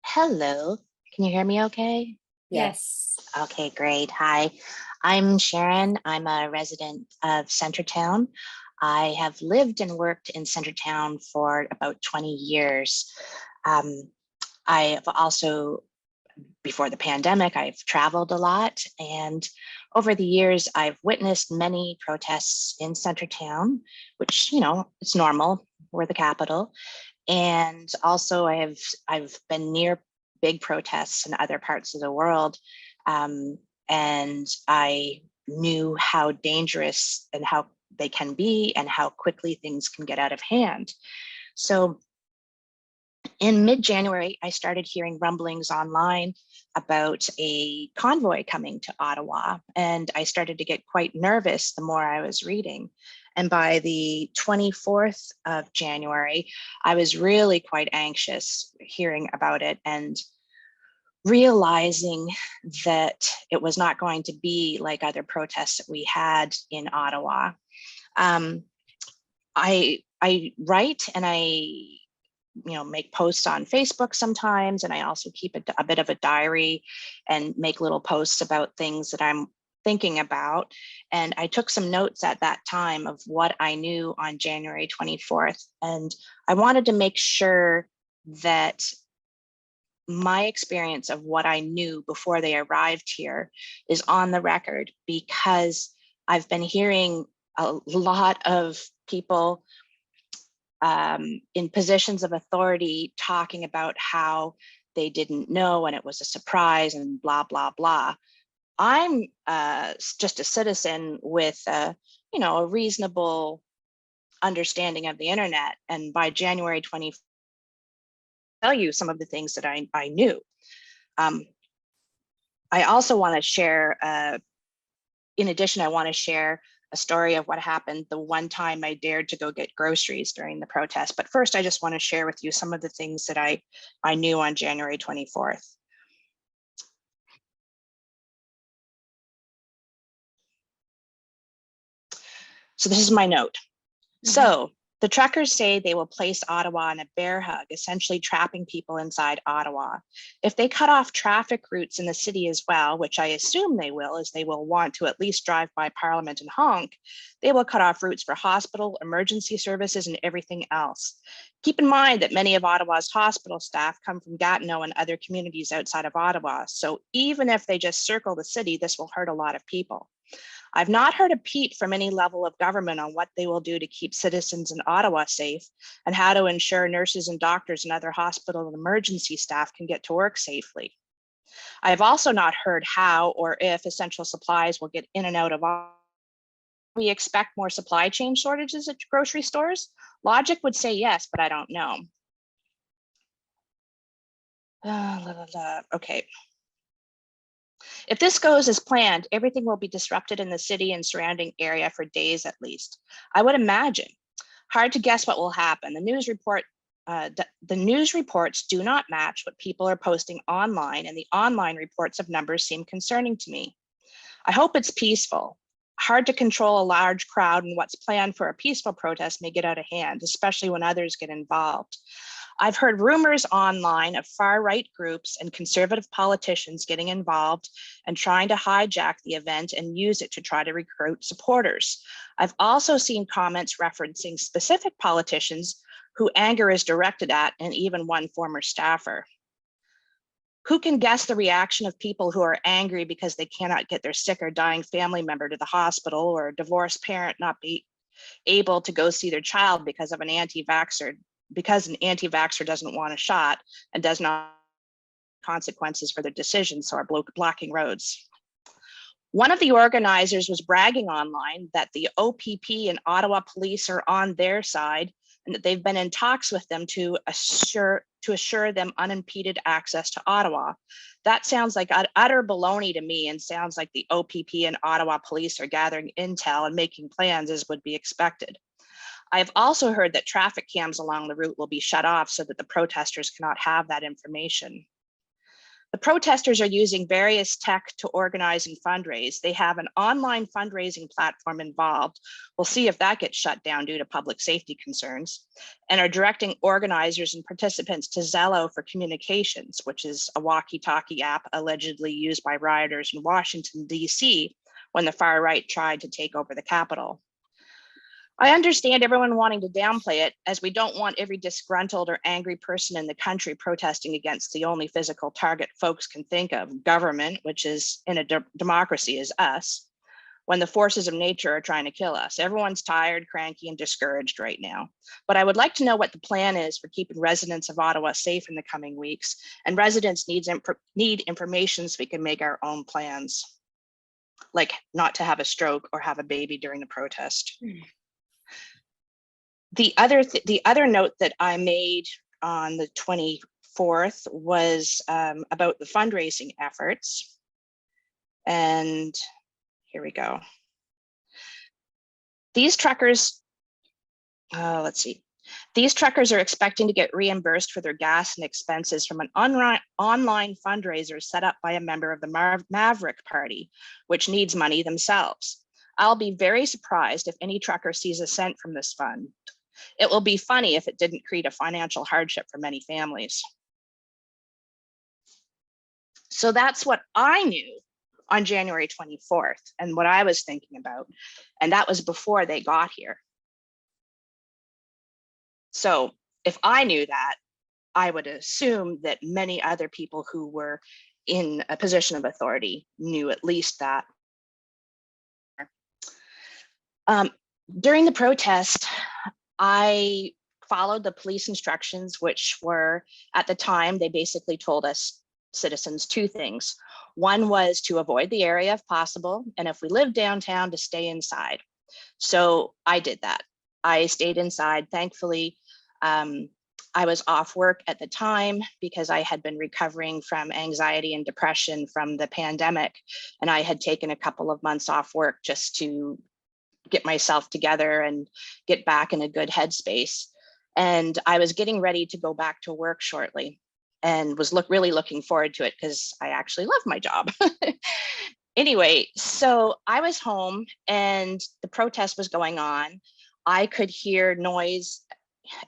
E: Hello, can you hear me okay?
C: Yes.
E: Okay, great. Hi, I'm Sharon. I'm a resident of Centertown. I have lived and worked in Centertown for about 20 years. I've also, before the pandemic, I've traveled a lot, and over the years, I've witnessed many protests in Centertown, which, you know, it's normal. We're the capital. And also I've been near big protests in other parts of the world. And I knew how dangerous and how they can be and how quickly things can get out of hand. So in mid-January, I started hearing rumblings online about a convoy coming to Ottawa, and I started to get quite nervous the more I was reading. And by the 24th of January, I was really quite anxious hearing about it and realizing that it was not going to be like other protests that we had in Ottawa. I write and I make posts on Facebook sometimes, and I also keep a bit of a diary and make little posts about things that I'm thinking about. And I took some notes at that time of what I knew on January 24th. And I wanted to make sure that my experience of what I knew before they arrived here is on the record, because I've been hearing a lot of people in positions of authority talking about how they didn't know and it was a surprise and blah, blah, blah. I'm just a citizen with a reasonable understanding of the internet. And by January 20th, I'll tell you some of the things that I knew. I also want to share, in addition, I want to share a story of what happened the one time I dared to go get groceries during the protest. But first, I just want to share with you some of the things that I knew on January 24th. So this is my note. So the truckers say they will place Ottawa in a bear hug, essentially trapping people inside Ottawa. If they cut off traffic routes in the city as well, which I assume they will, as they will want to at least drive by Parliament and honk, they will cut off routes for hospital, emergency services, and everything else. Keep in mind that many of Ottawa's hospital staff come from Gatineau and other communities outside of Ottawa. So even if they just circle the city, this will hurt a lot of people. I've not heard a peep from any level of government on what they will do to keep citizens in Ottawa safe and how to ensure nurses and doctors and other hospital and emergency staff can get to work safely. I have also not heard how or if essential supplies will get in and out of Ottawa. We expect more supply chain shortages at grocery stores? Logic would say yes, but I don't know. Okay. If this goes as planned, everything will be disrupted in the city and surrounding area for days at least. I would imagine. Hard to guess what will happen. The news reports do not match what people are posting online, and the online reports of numbers seem concerning to me. I hope it's peaceful. Hard to control a large crowd, and what's planned for a peaceful protest may get out of hand, especially when others get involved. I've heard rumors online of far-right groups and conservative politicians getting involved and trying to hijack the event and use it to try to recruit supporters. I've also seen comments referencing specific politicians who anger is directed at, and even one former staffer. Who can guess the reaction of people who are angry because they cannot get their sick or dying family member to the hospital, or a divorced parent not be able to go see their child because of an anti-vaxxer, because an anti-vaxxer doesn't want a shot and does not consequences for their decisions, so are blocking roads. One of the organizers was bragging online that the OPP and Ottawa police are on their side and that they've been in talks with them to assure them unimpeded access to Ottawa. That sounds like utter baloney to me, and sounds like the OPP and Ottawa police are gathering intel and making plans as would be expected. I've also heard that traffic cams along the route will be shut off so that the protesters cannot have that information. The protesters are using various tech to organize and fundraise. They have an online fundraising platform involved. We'll see if that gets shut down due to public safety concerns, and are directing organizers and participants to Zello for communications, which is a walkie-talkie app allegedly used by rioters in Washington, DC, when the far right tried to take over the Capitol. I understand everyone wanting to downplay it, as we don't want every disgruntled or angry person in the country protesting against the only physical target folks can think of, government, which is in a democracy is us, when the forces of nature are trying to kill us. Everyone's tired, cranky, and discouraged right now. But I would like to know what the plan is for keeping residents of Ottawa safe in the coming weeks, and residents need information so we can make our own plans, like not to have a stroke or have a baby during the protest. The other note that I made on the 24th was about the fundraising efforts. And here we go. These truckers, let's see. These truckers are expecting to get reimbursed for their gas and expenses from an online fundraiser set up by a member of the Maverick Party, which needs money themselves. I'll be very surprised if any trucker sees a cent from this fund. It will be funny if it didn't create a financial hardship for many families. So that's what I knew on January 24th and what I was thinking about. And that was before they got here. So if I knew that, I would assume that many other people who were in a position of authority knew at least that. During the protest, I followed the police instructions, which were, at the time, they basically told us citizens two things. One was to avoid the area if possible, and if we lived downtown, to stay inside. So I did that. I stayed inside. Thankfully, I was off work at the time because I had been recovering from anxiety and depression from the pandemic, and I had taken a couple of months off work just to get myself together and get back in a good headspace. And I was getting ready to go back to work shortly and was really looking forward to it because I actually love my job. Anyway, so I was home and the protest was going on. I could hear noise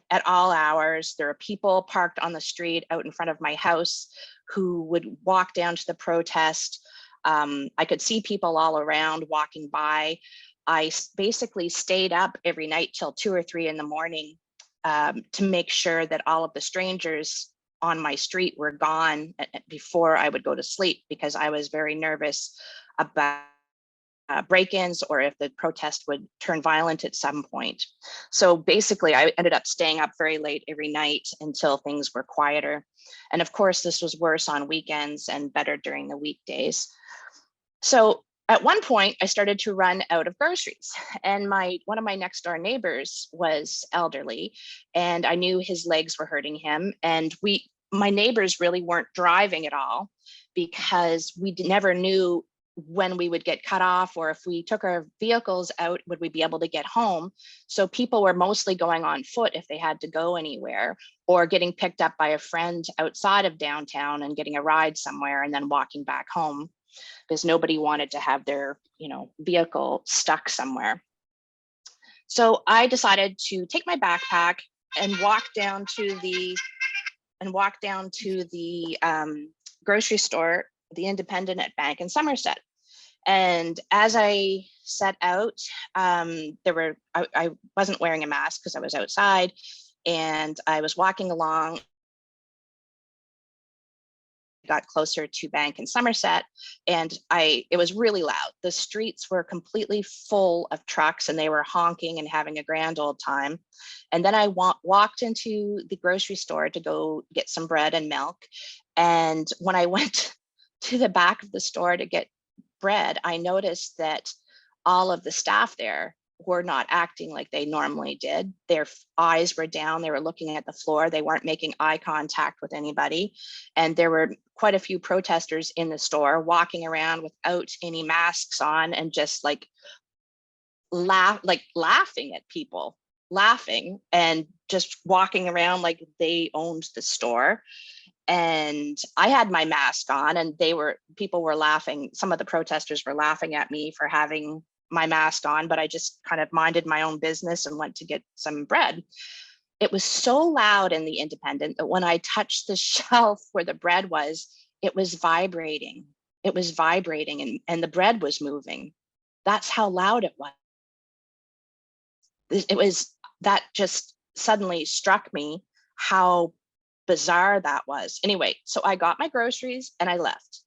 E: at all hours. There are people parked on the street out in front of my house who would walk down to the protest. I could see people all around walking by. I basically stayed up every night till 2 or 3 in the morning to make sure that all of the strangers on my street were gone before I would go to sleep, because I was very nervous about break-ins or if the protest would turn violent at some point. So basically, I ended up staying up very late every night until things were quieter. And of course, this was worse on weekends and better during the weekdays. So at one point, I started to run out of groceries, and one of my next door neighbors was elderly, and I knew his legs were hurting him. And my neighbors really weren't driving at all because we never knew when we would get cut off, or if we took our vehicles out, would we be able to get home? So people were mostly going on foot if they had to go anywhere, or getting picked up by a friend outside of downtown and getting a ride somewhere and then walking back home, because nobody wanted to have their, vehicle stuck somewhere. So I decided to take my backpack and walk down to the grocery store, the Independent at Bank in Somerset. And as I set out, I wasn't wearing a mask because I was outside, and I was walking along got closer to Bank in Somerset, and it was really loud. The streets were completely full of trucks and they were honking and having a grand old time. And then I walked into the grocery store to go get some bread and milk. And when I went to the back of the store to get bread, I noticed that all of the staff there were not acting like they normally did. Their eyes were down, they were looking at the floor, they weren't making eye contact with anybody. And there were quite a few protesters in the store walking around without any masks on and just like laughing at people, laughing and just walking around like they owned the store. And I had my mask on and people were laughing. Some of the protesters were laughing at me for having my mask on, but I just kind of minded my own business and went to get some bread. It was so loud in the Independent that when I touched the shelf where the bread was, it was vibrating. It was vibrating and the bread was moving. That's how loud it was. That just suddenly struck me how bizarre that was. Anyway, so I got my groceries and I left.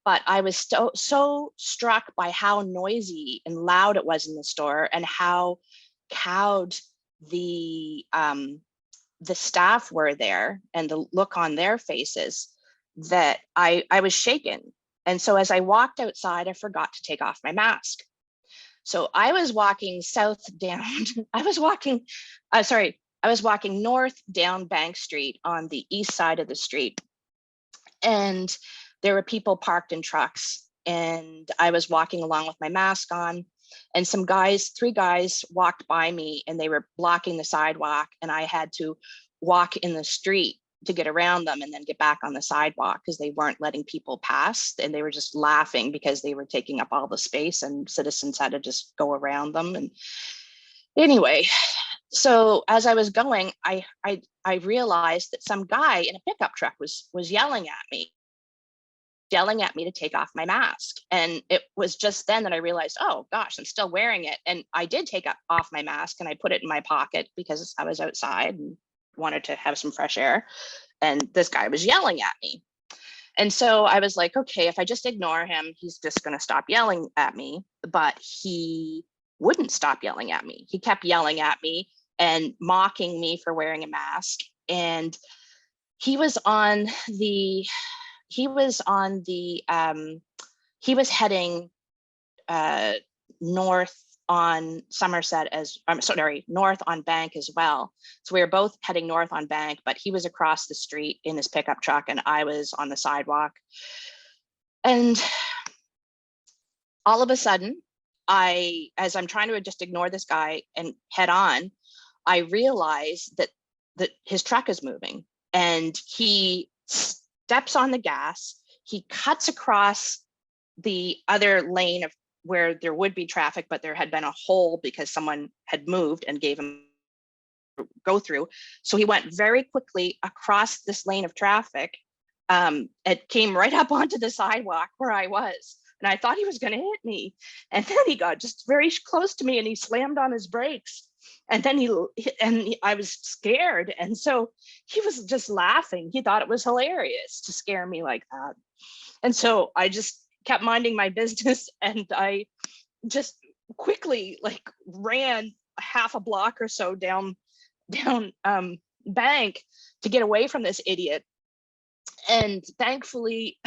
E: But I was so struck by how noisy and loud it was in the store and how cowed the staff were there and the look on their faces that I was shaken. And so as I walked outside, I forgot to take off my mask. So I was walking south down, I was walking north down Bank Street on the east side of the street. And there were people parked in trucks and I was walking along with my mask on and three guys walked by me and they were blocking the sidewalk and I had to walk in the street to get around them and then get back on the sidewalk because they weren't letting people pass and they were just laughing because they were taking up all the space and citizens had to just go around them. And anyway, so as I was going, I realized that some guy in a pickup truck was yelling at me to take off my mask. And it was just then that I realized, oh gosh, I'm still wearing it. And I did take off my mask and I put it in my pocket because I was outside and wanted to have some fresh air. And this guy was yelling at me. And so I was like, okay, if I just ignore him, he's just going to stop yelling at me. But he wouldn't stop yelling at me. He kept yelling at me and mocking me for wearing a mask. And he was heading north on Somerset north on Bank as well. So we were both heading north on Bank, but he was across the street in his pickup truck and I was on the sidewalk. And all of a sudden, as I'm trying to just ignore this guy and head on, I realize that his truck is moving and he steps on the gas. He cuts across the other lane of where there would be traffic, but there had been a hole because someone had moved and gave him go through. So he went very quickly across this lane of traffic. It came right up onto the sidewalk where I was. And I thought he was going to hit me. And then he got just very close to me and he slammed on his brakes. And then I was scared. And so he was just laughing. He thought it was hilarious to scare me like that. And so I just kept minding my business and I just quickly ran half a block or so down Bank to get away from this idiot. And thankfully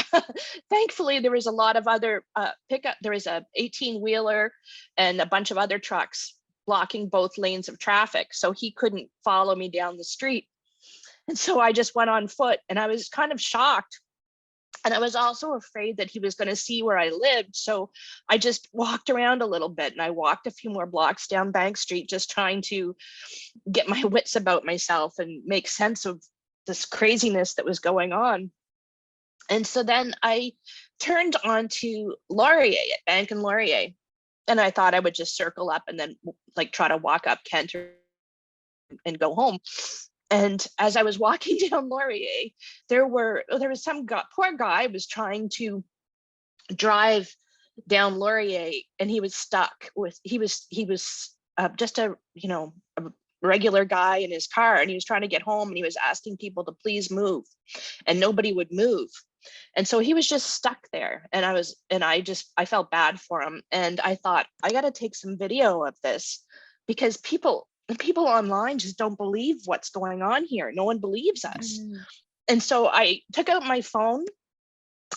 E: there was a lot of other pickup. There was a 18-wheeler and a bunch of other trucks blocking both lanes of traffic. So he couldn't follow me down the street. And so I just went on foot and I was kind of shocked. And I was also afraid that he was going to see where I lived. So I just walked around a little bit and I walked a few more blocks down Bank Street, just trying to get my wits about myself and make sense of this craziness that was going on. And so then I turned onto Laurier at Bank and Laurier. And I thought I would just circle up and then try to walk up Kent and go home. And as I was walking down Laurier, there was some poor guy was trying to drive down Laurier and he was stuck he was just a regular guy in his car and he was trying to get home and he was asking people to please move and nobody would move. And so he was just stuck there, and I felt bad for him. And I thought, I got to take some video of this, because people online just don't believe what's going on here. No one believes us. And so I took out my phone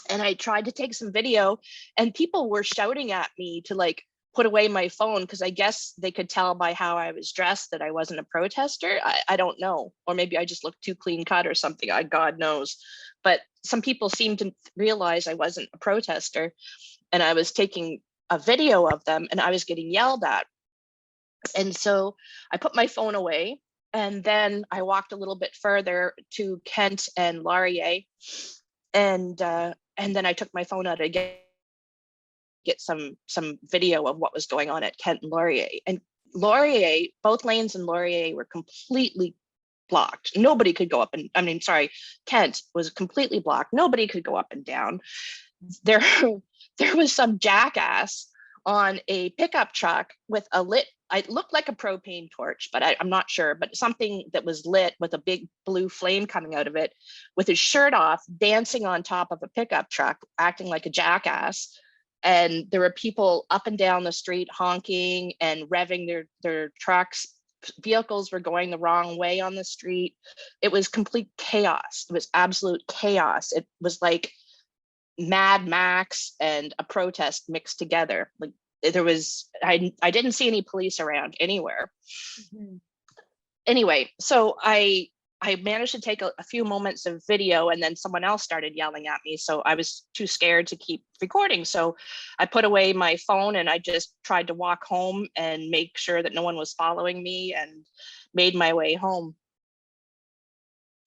E: and I tried to take some video, and people were shouting at me to like put away my phone, because I guess they could tell by how I was dressed that I wasn't a protester. I don't know. Or maybe I just looked too clean cut or something. God knows. But some people seemed to realize I wasn't a protester, and I was taking a video of them, and I was getting yelled at. And so I put my phone away, and then I walked a little bit further to Kent and Laurier, and then I took my phone out again, get some video of what was going on at Kent and Laurier. And Laurier, both lanes in Laurier were completely blocked. Nobody could go up and, Kent was completely blocked. Nobody could go up and down. There was some jackass on a pickup truck with a it looked like a propane torch, but I'm not sure, but something that was lit with a big blue flame coming out of it, with his shirt off, dancing on top of a pickup truck, acting like a jackass. And there were people up and down the street honking and revving their trucks. Vehicles were going the wrong way on the street. It was complete chaos. It was absolute chaos. It was like Mad Max and a protest mixed together. Like there was, I didn't see any police around anywhere. Anyway, so I managed to take a few moments of video, and then someone else started yelling at me. So I was too scared to keep recording. So I put away my phone, and I just tried to walk home and make sure that no one was following me, and made my way home.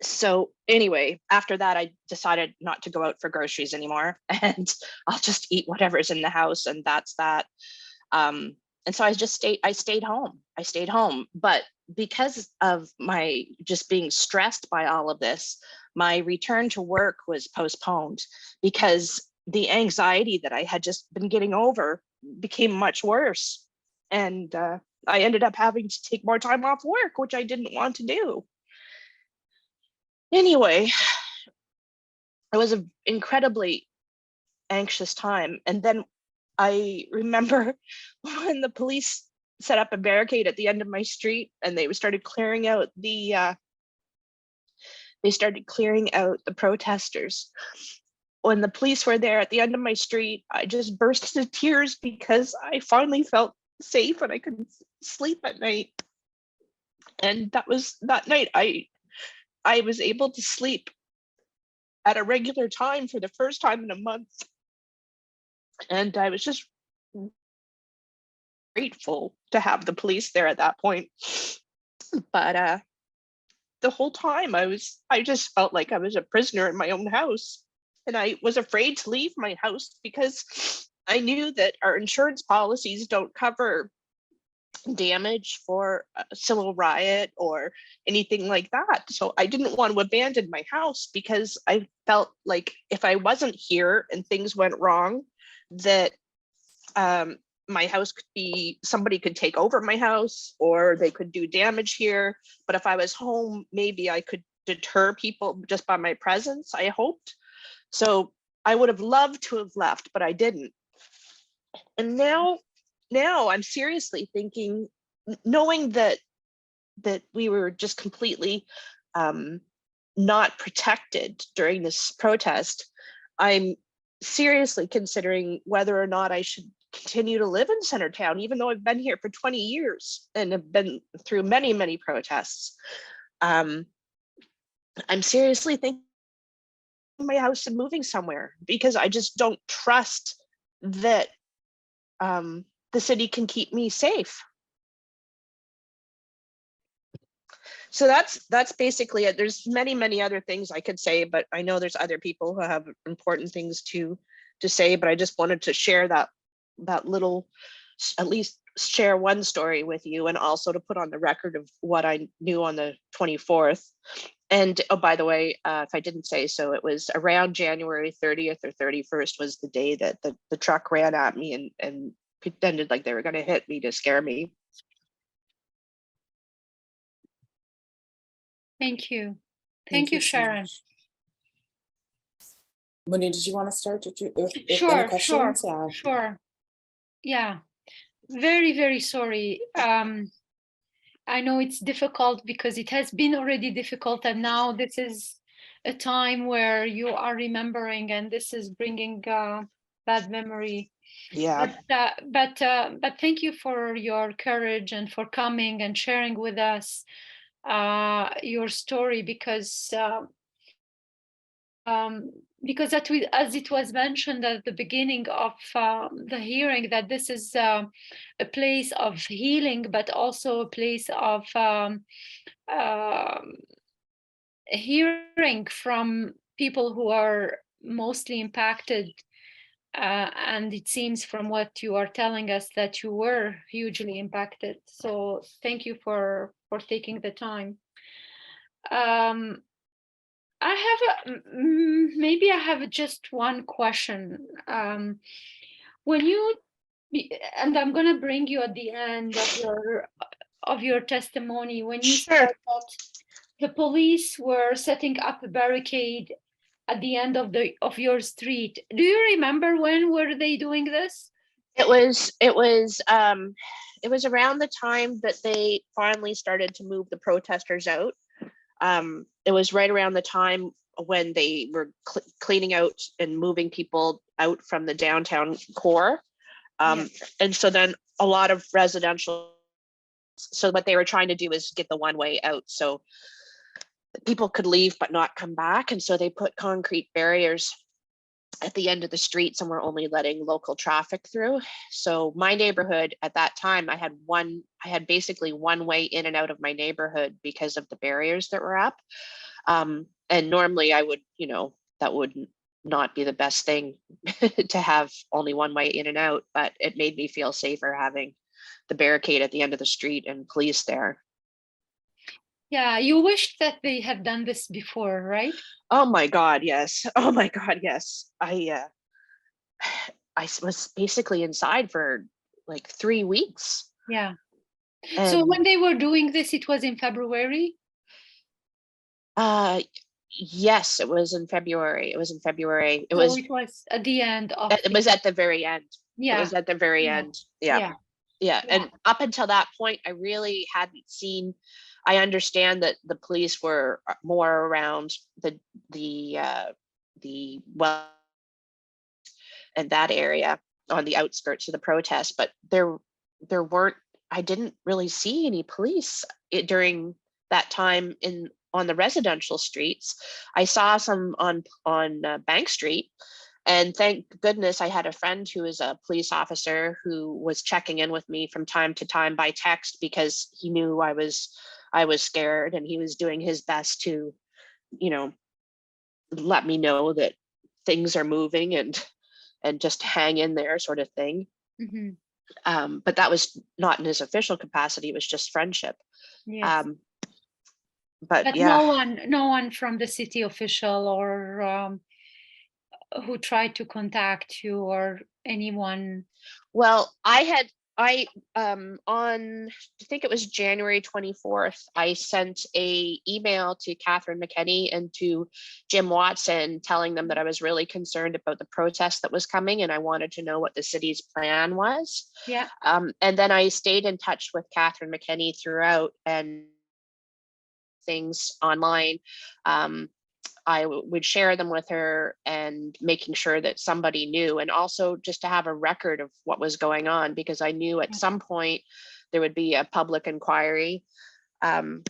E: So anyway, after that, I decided not to go out for groceries anymore, and I'll just eat whatever's in the house, and that's that. And so I stayed home. But because of my just being stressed by all of this, my return to work was postponed, because the anxiety that I had just been getting over became much worse. And I ended up having to take more time off work, which I didn't want to do. Anyway, it was an incredibly anxious time. And then I remember when the police set up a barricade at the end of my street, and they started clearing out the protesters. When the police were there at the end of my street, I just burst into tears, because I finally felt safe and I could sleep at night. And that night I was able to sleep at a regular time for the first time in a month. And I was just grateful to have the police there at that point. But the whole time I just felt like I was a prisoner in my own house. And I was afraid to leave my house, because I knew that our insurance policies don't cover damage for a civil riot or anything like that. So I didn't want to abandon my house, because I felt like if I wasn't here and things went wrong, that my house somebody could take over my house, or they could do damage here. But if I was home, maybe I could deter people just by my presence, I hoped. So I would have loved to have left, but I didn't. And now I'm seriously thinking, knowing that we were just completely not protected during this protest, I'm seriously considering whether or not I should continue to live in Centertown, even though I've been here for 20 years and have been through many, many protests. I'm seriously thinking my house and moving somewhere, because I just don't trust that the city can keep me safe. So that's basically it. There's many, many other things I could say, but I know there's other people who have important things to say, but I just wanted to share that little, at least share one story with you, and also to put on the record of what I knew on the 24th. And oh, by the way, if I didn't say so, it was around January 30th or 31st was the day that the truck ran at me and pretended like they were going to hit me to scare me.
C: Thank you. Thank you,
A: so
C: Sharon.
A: much. Monique, did you want to start? Did you, if any
C: Sure,
A: questions? Yeah.
C: sure. Yeah, very, very sorry. I know it's difficult because it has been already difficult, and now this is a time where you are remembering, and this is bringing bad memory.
E: Yeah.
C: But thank you for your courage and for coming and sharing with us your story, because as it was mentioned at the beginning of the hearing, that this is a place of healing, but also a place of hearing from people who are mostly impacted. And it seems from what you are telling us that you were hugely impacted. So thank you for taking the time. I have maybe I have just one question. When you and I'm gonna bring you at the end of your testimony, when you
E: Sure.
C: said that the police were setting up a barricade at the end of your street. Do you remember when were they doing this?
E: It was around the time that they finally started to move the protesters out. It was right around the time when they were cleaning out and moving people out from the downtown core. And so then a lot of residential, so what they were trying to do is get the one way out so people could leave but not come back. And so they put concrete barriers at the end of the streets and we're only letting local traffic through. So my neighborhood at that time, I had basically one way in and out of my neighborhood because of the barriers that were up. And normally I would, that would not be the best thing to have only one way in and out, but it made me feel safer having the barricade at the end of the street and police there.
C: Yeah, you wished that they had done this before, right?
E: Oh my God, yes. Oh my God, yes. I was basically inside for like 3 weeks.
C: Yeah. So when they were doing this, it was in February?
E: Yes, it was in February. It was at
C: the end of
E: it was at the very end.
C: Yeah.
E: It was at the very end. Yeah. And up until that point, I really hadn't seen. I understand that the police were more around the well and that area on the outskirts of the protest, but there weren't. I didn't really see any police during that time on the residential streets. I saw some on Bank Street. And thank goodness I had a friend who is a police officer who was checking in with me from time to time by text because he knew I was scared, and he was doing his best to, let me know that things are moving and just hang in there, sort of thing.
C: Mm-hmm.
E: But that was not in his official capacity. It was just friendship.
C: Yes.
E: But yeah,
C: no one from the city official or who tried to contact you or anyone?
E: Well, I think it was January 24th, I sent a email to Catherine McKenney and to Jim Watson telling them that I was really concerned about the protest that was coming and I wanted to know what the city's plan was.
C: Yeah.
E: And then I stayed in touch with Catherine McKenney throughout and things online. I would share them with her and making sure that somebody knew, and also just to have a record of what was going on, because I knew at some point there would be a public inquiry. And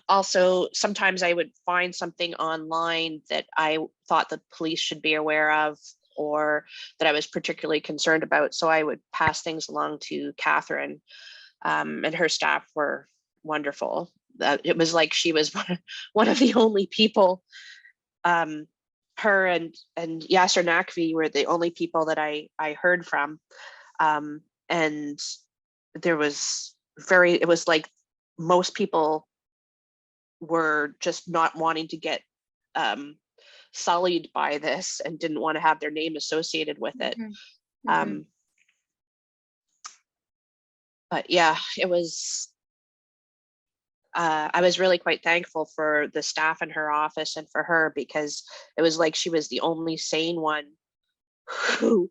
E: also sometimes I would find something online that I thought the police should be aware of or that I was particularly concerned about. So I would pass things along to Catherine, and her staff were wonderful. It was like she was one of the only people, her and Yasser Nakvi were the only people that I heard from. And it was like most people were just not wanting to get sullied by this and didn't want to have their name associated with it. Mm-hmm. But yeah, it was
F: I was really quite thankful for the staff in her office and for her, because it was like she was the only sane one who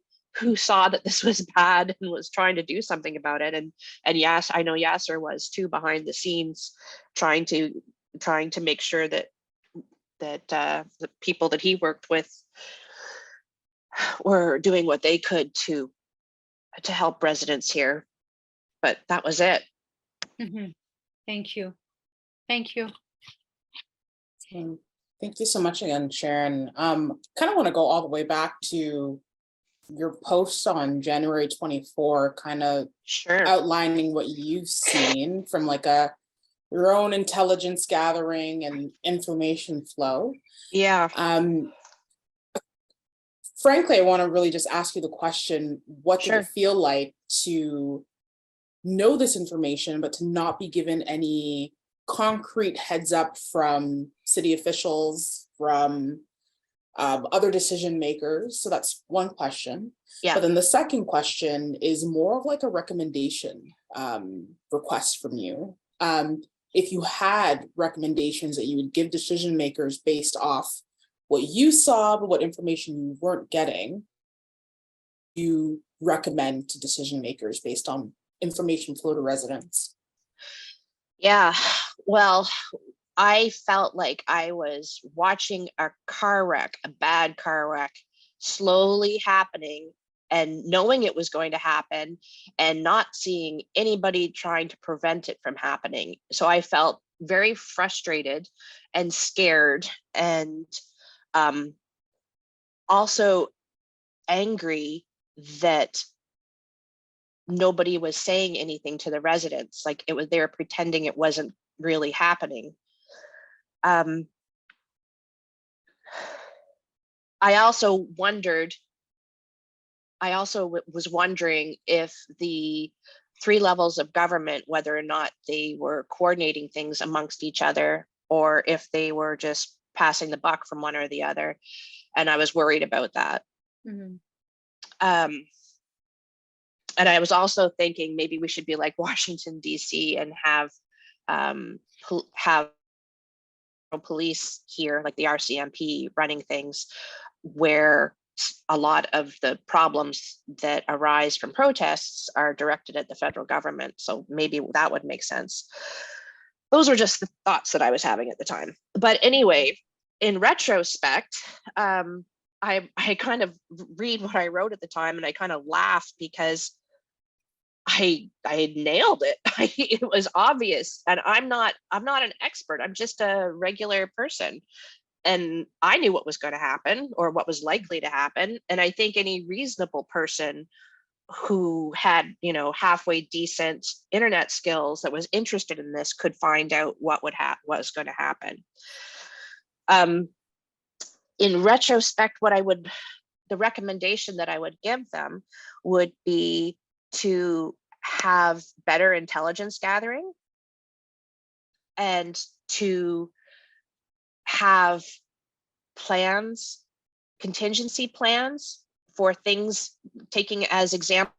F: saw that this was bad and was trying to do something about it. And yes, I know Yasser was too, behind the scenes, trying to make sure that the people that he worked with were doing what they could to help residents here. But that was it.
C: Mhm. Thank you. Thank you.
A: Thank you so much again, Sharon. Kind of want to go all the way back to your post on January 24, kind of
F: Sure.
A: outlining what you've seen from like your own intelligence gathering and information flow.
F: Yeah.
A: Frankly, I want to really just ask you the question, what did
F: Sure.
A: it feel like to know this information, but to not be given any concrete heads up from city officials, from other decision makers? So that's one question.
F: Yeah.
A: But then the second question is more of like a recommendation request from you. If you had recommendations that you would give decision makers based off what you saw, but what information you weren't getting, you recommend to decision makers based on information flow to residents?
F: Yeah. Well, I felt like I was watching a car wreck, a bad car wreck, slowly happening, and knowing it was going to happen and not seeing anybody trying to prevent it from happening. So I felt very frustrated and scared, and also angry that nobody was saying anything to the residents. Like they were pretending it wasn't really happening. I also was wondering if the 3 levels of government, whether or not they were coordinating things amongst each other, or if they were just passing the buck from one or the other. And I was worried about that.
C: Mm-hmm.
F: And I was also thinking maybe we should be like Washington, D.C. and have police here, like the RCMP, running things, where a lot of the problems that arise from protests are directed at the federal government. So maybe that would make sense. Those were just the thoughts that I was having at the time. But anyway, in retrospect, I kind of read what I wrote at the time, and I kind of laughed because I nailed it. It was obvious, and I'm not an expert. I'm just a regular person, and I knew what was going to happen, or what was likely to happen. And I think any reasonable person who had, halfway decent internet skills that was interested in this could find out what was going to happen. In retrospect, the recommendation that I would give them would be to have better intelligence gathering, and to have plans, contingency plans for things, taking as examples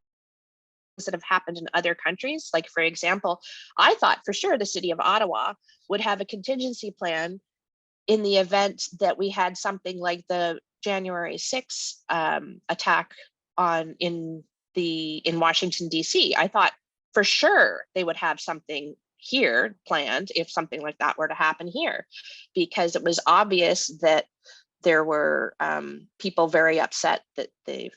F: that have happened in other countries. Like, for example, I thought for sure the city of Ottawa would have a contingency plan in the event that we had something like the January 6th attack in Washington, D.C. I thought for sure they would have something here planned if something like that were to happen here, because it was obvious that there were people very upset that the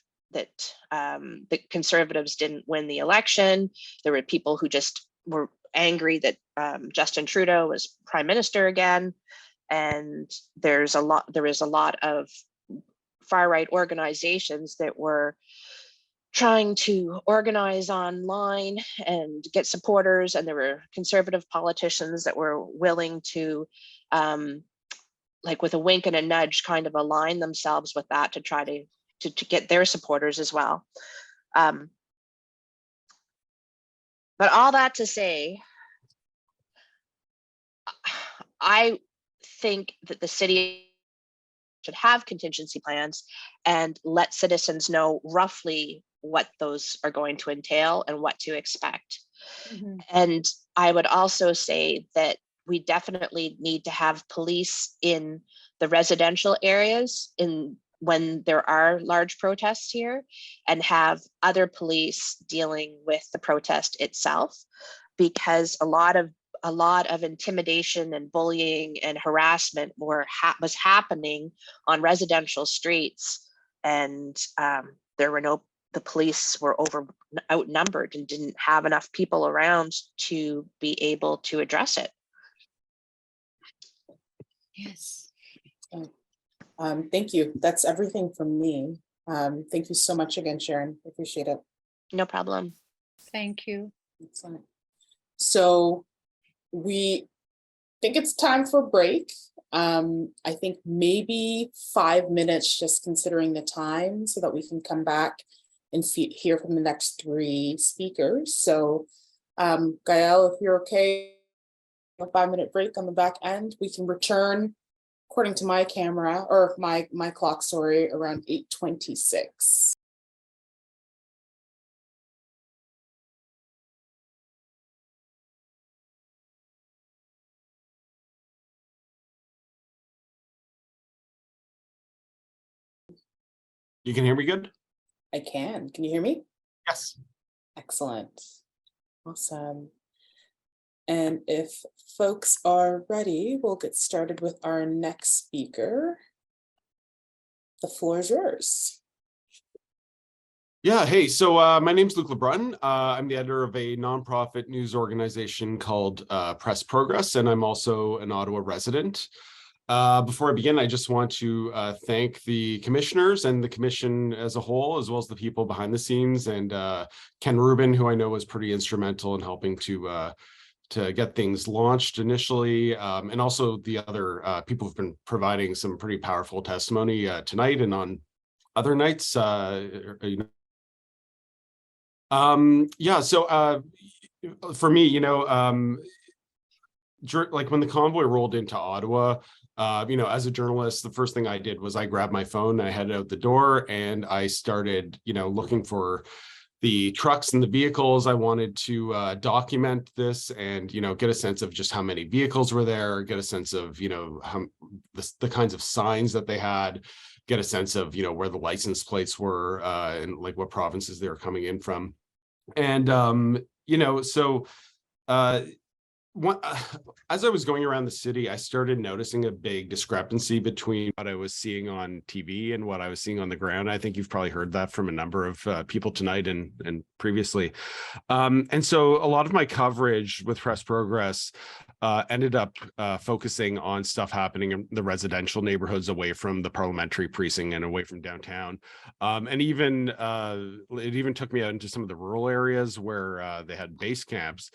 F: Conservatives didn't win the election. There were people who just were angry that Justin Trudeau was prime minister again. And there is a lot of far-right organizations that were trying to organize online and get supporters, and there were conservative politicians that were willing to, like with a wink and a nudge, kind of align themselves with that to try to get their supporters as well. But all that to say, I think that the city should have contingency plans and let citizens know roughly what those are going to entail and what to expect.
C: Mm-hmm.
F: And I would also say that we definitely need to have police in the residential areas when there are large protests here, and have other police dealing with the protest itself, because a lot of intimidation and bullying and harassment was happening on residential streets, and the police were outnumbered and didn't have enough people around to be able to address it.
C: Yes.
A: Thank you. That's everything from me. Thank you so much again, Sharon. I appreciate it.
F: No problem.
C: Thank you.
A: Excellent. So we think it's time for a break. I think maybe 5 minutes, just considering the time, so that we can come back and hear from the next 3 speakers. So Gael, if you're okay, a 5-minute break on the back end, we can return, according to my camera or my clock, sorry, around 8:26.
G: You can hear me good?
A: I can. Can you hear me?
G: Yes.
A: Excellent. Awesome. And if folks are ready, we'll get started with our next speaker. The floor is yours.
G: Yeah, hey, so my name's Luke LeBrun. I'm the editor of a nonprofit news organization called Press Progress, and I'm also an Ottawa resident. Before I begin, I just want to thank the commissioners and the commission as a whole, as well as the people behind the scenes, and Ken Rubin, who I know was pretty instrumental in helping to get things launched initially, and also the other people who've been providing some pretty powerful testimony tonight and on other nights. Yeah, so for me, like when the convoy rolled into Ottawa, as a journalist, the first thing I did was I grabbed my phone, I headed out the door, and I started, looking for the trucks and the vehicles. I wanted to document this and, get a sense of just how many vehicles were there, get a sense of, how the kinds of signs that they had, get a sense of, where the license plates were and like what provinces they were coming in from. And, as I was going around the city, I started noticing a big discrepancy between what I was seeing on TV and what I was seeing on the ground. I think you've probably heard that from a number of people tonight and previously. And so a lot of my coverage with Press Progress ended up focusing on stuff happening in the residential neighborhoods away from the parliamentary precinct and away from downtown. And even it even took me out into some of the rural areas where they had base camps.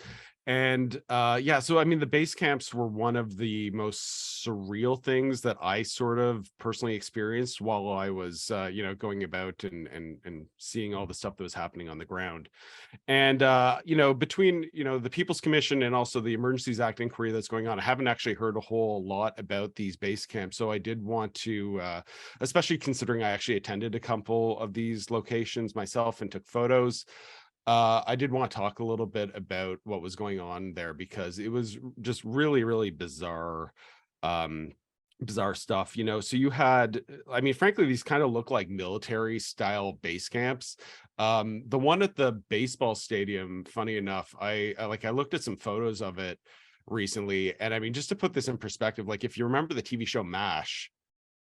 G: And so I mean, the base camps were one of the most surreal things that I sort of personally experienced while I was, going about and seeing all the stuff that was happening on the ground. And, between, the People's Commission and also the Emergencies Act inquiry that's going on, I haven't actually heard a whole lot about these base camps. So I did want to, especially considering I actually attended a couple of these locations myself and took photos. I did want to talk a little bit about what was going on there, because it was just really, really bizarre stuff, So you had, I mean, frankly, these kind of look like military style base camps. The one at the baseball stadium, funny enough, I looked at some photos of it recently, and I mean, just to put this in perspective, like if you remember the TV show MASH,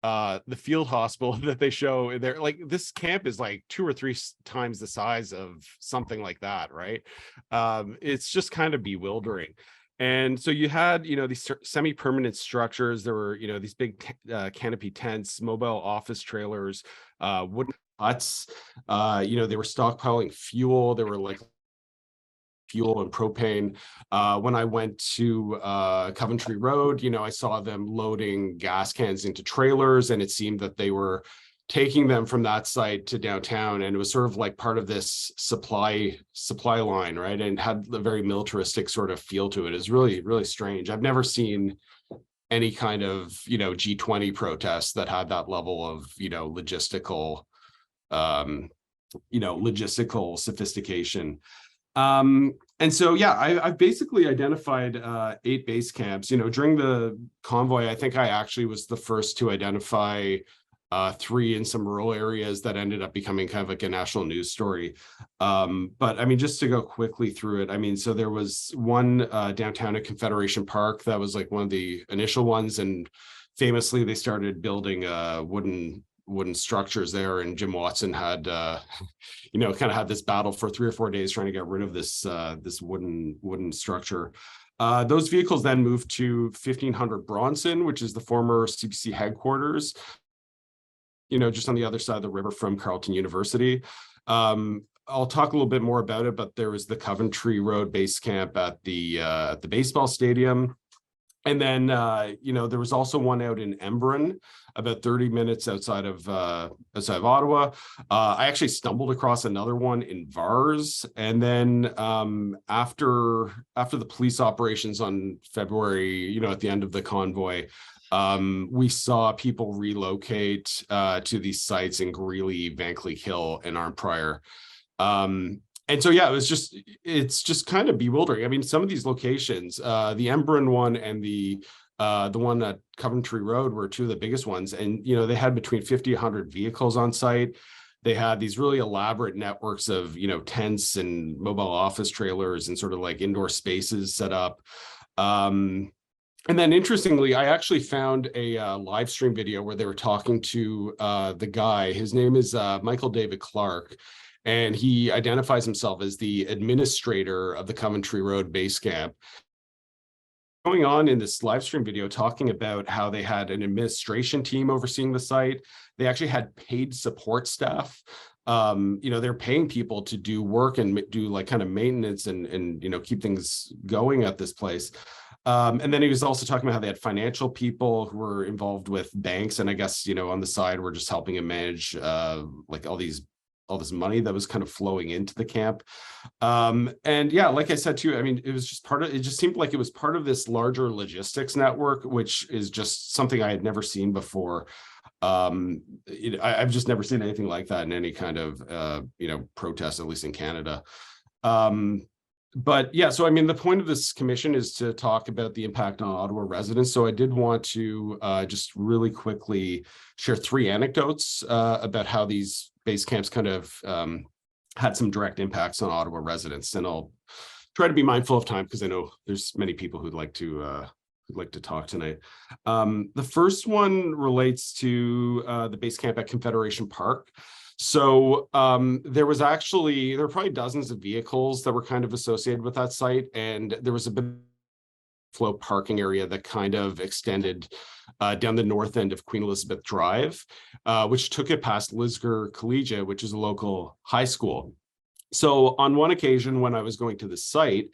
G: the field hospital that they show there, like this camp is like 2 or 3 times the size of something like that, right? It's just kind of bewildering. And so you had, these semi-permanent structures. There were, these big canopy tents, mobile office trailers, wooden huts. They were stockpiling fuel. They were like fuel and propane. When I went to Coventry Road, I saw them loading gas cans into trailers, and it seemed that they were taking them from that site to downtown, and it was sort of like part of this supply line, right? And had a very militaristic sort of feel to it. It's really, really strange. I've never seen any kind of, G20 protests that had that level of, logistical sophistication. And so, yeah, I've basically identified 8 base camps. You know, during the convoy, I think I actually was the first to identify 3 in some rural areas that ended up becoming kind of like a national news story. But I mean, just to go quickly through it, I mean, so there was one downtown at Confederation Park that was like one of the initial ones, and famously they started building wooden structures there, and Jim Watson had you know, kind of had this battle for 3 or 4 days trying to get rid of this this wooden structure. Those vehicles then moved to 1500 Bronson, which is the former CBC headquarters, you know, just on the other side of the river from Carleton University. I'll talk a little bit more about it, but there was the Coventry Road base camp at the baseball stadium. And then, you know, there was also one out in Embrun, about 30 minutes outside of Ottawa. I actually stumbled across another one in Vars. And then after the police operations on February, you know, at the end of the convoy, we saw people relocate to these sites in Greeley, Vankleek Hill, and Arnprior. And so, yeah, it's just kind of bewildering. I mean, some of these locations, the Embrun one and the one at Coventry Road were 2 of the biggest ones. And, you know, they had between 50 and 100 vehicles on site. They had these really elaborate networks of, you know, tents and mobile office trailers and sort of like indoor spaces set up. And then interestingly, I actually found a live stream video where they were talking to the guy. His name is Michael David Clark. And he identifies himself as the administrator of the Coventry Road base camp. Going on in this live stream video, talking about how they had an administration team overseeing the site. They actually had paid support staff. You know, they're paying people to do work and do like kind of maintenance and you know, keep things going at this place. And then he was also talking about how they had financial people who were involved with banks, and I guess, you know, on the side were just helping him manage like all this money that was kind of flowing into the camp. And yeah, like I said too, I mean, it just seemed like it was part of this larger logistics network, which is just something I had never seen before. I've just never seen anything like that in any kind of, you know, protest, at least in Canada. But yeah, so I mean, the point of this commission is to talk about the impact on Ottawa residents. So I did want to just really quickly share 3 anecdotes about how these base camps kind of had some direct impacts on Ottawa residents. And I'll try to be mindful of time because I know there's many people who'd like to talk tonight. The first one relates to the base camp at Confederation Park. So there were probably dozens of vehicles that were kind of associated with that site, and there was a bit of flow parking area that kind of extended down the north end of Queen Elizabeth Drive, which took it past Lisgar Collegiate, which is a local high school. So on one occasion when I was going to the site,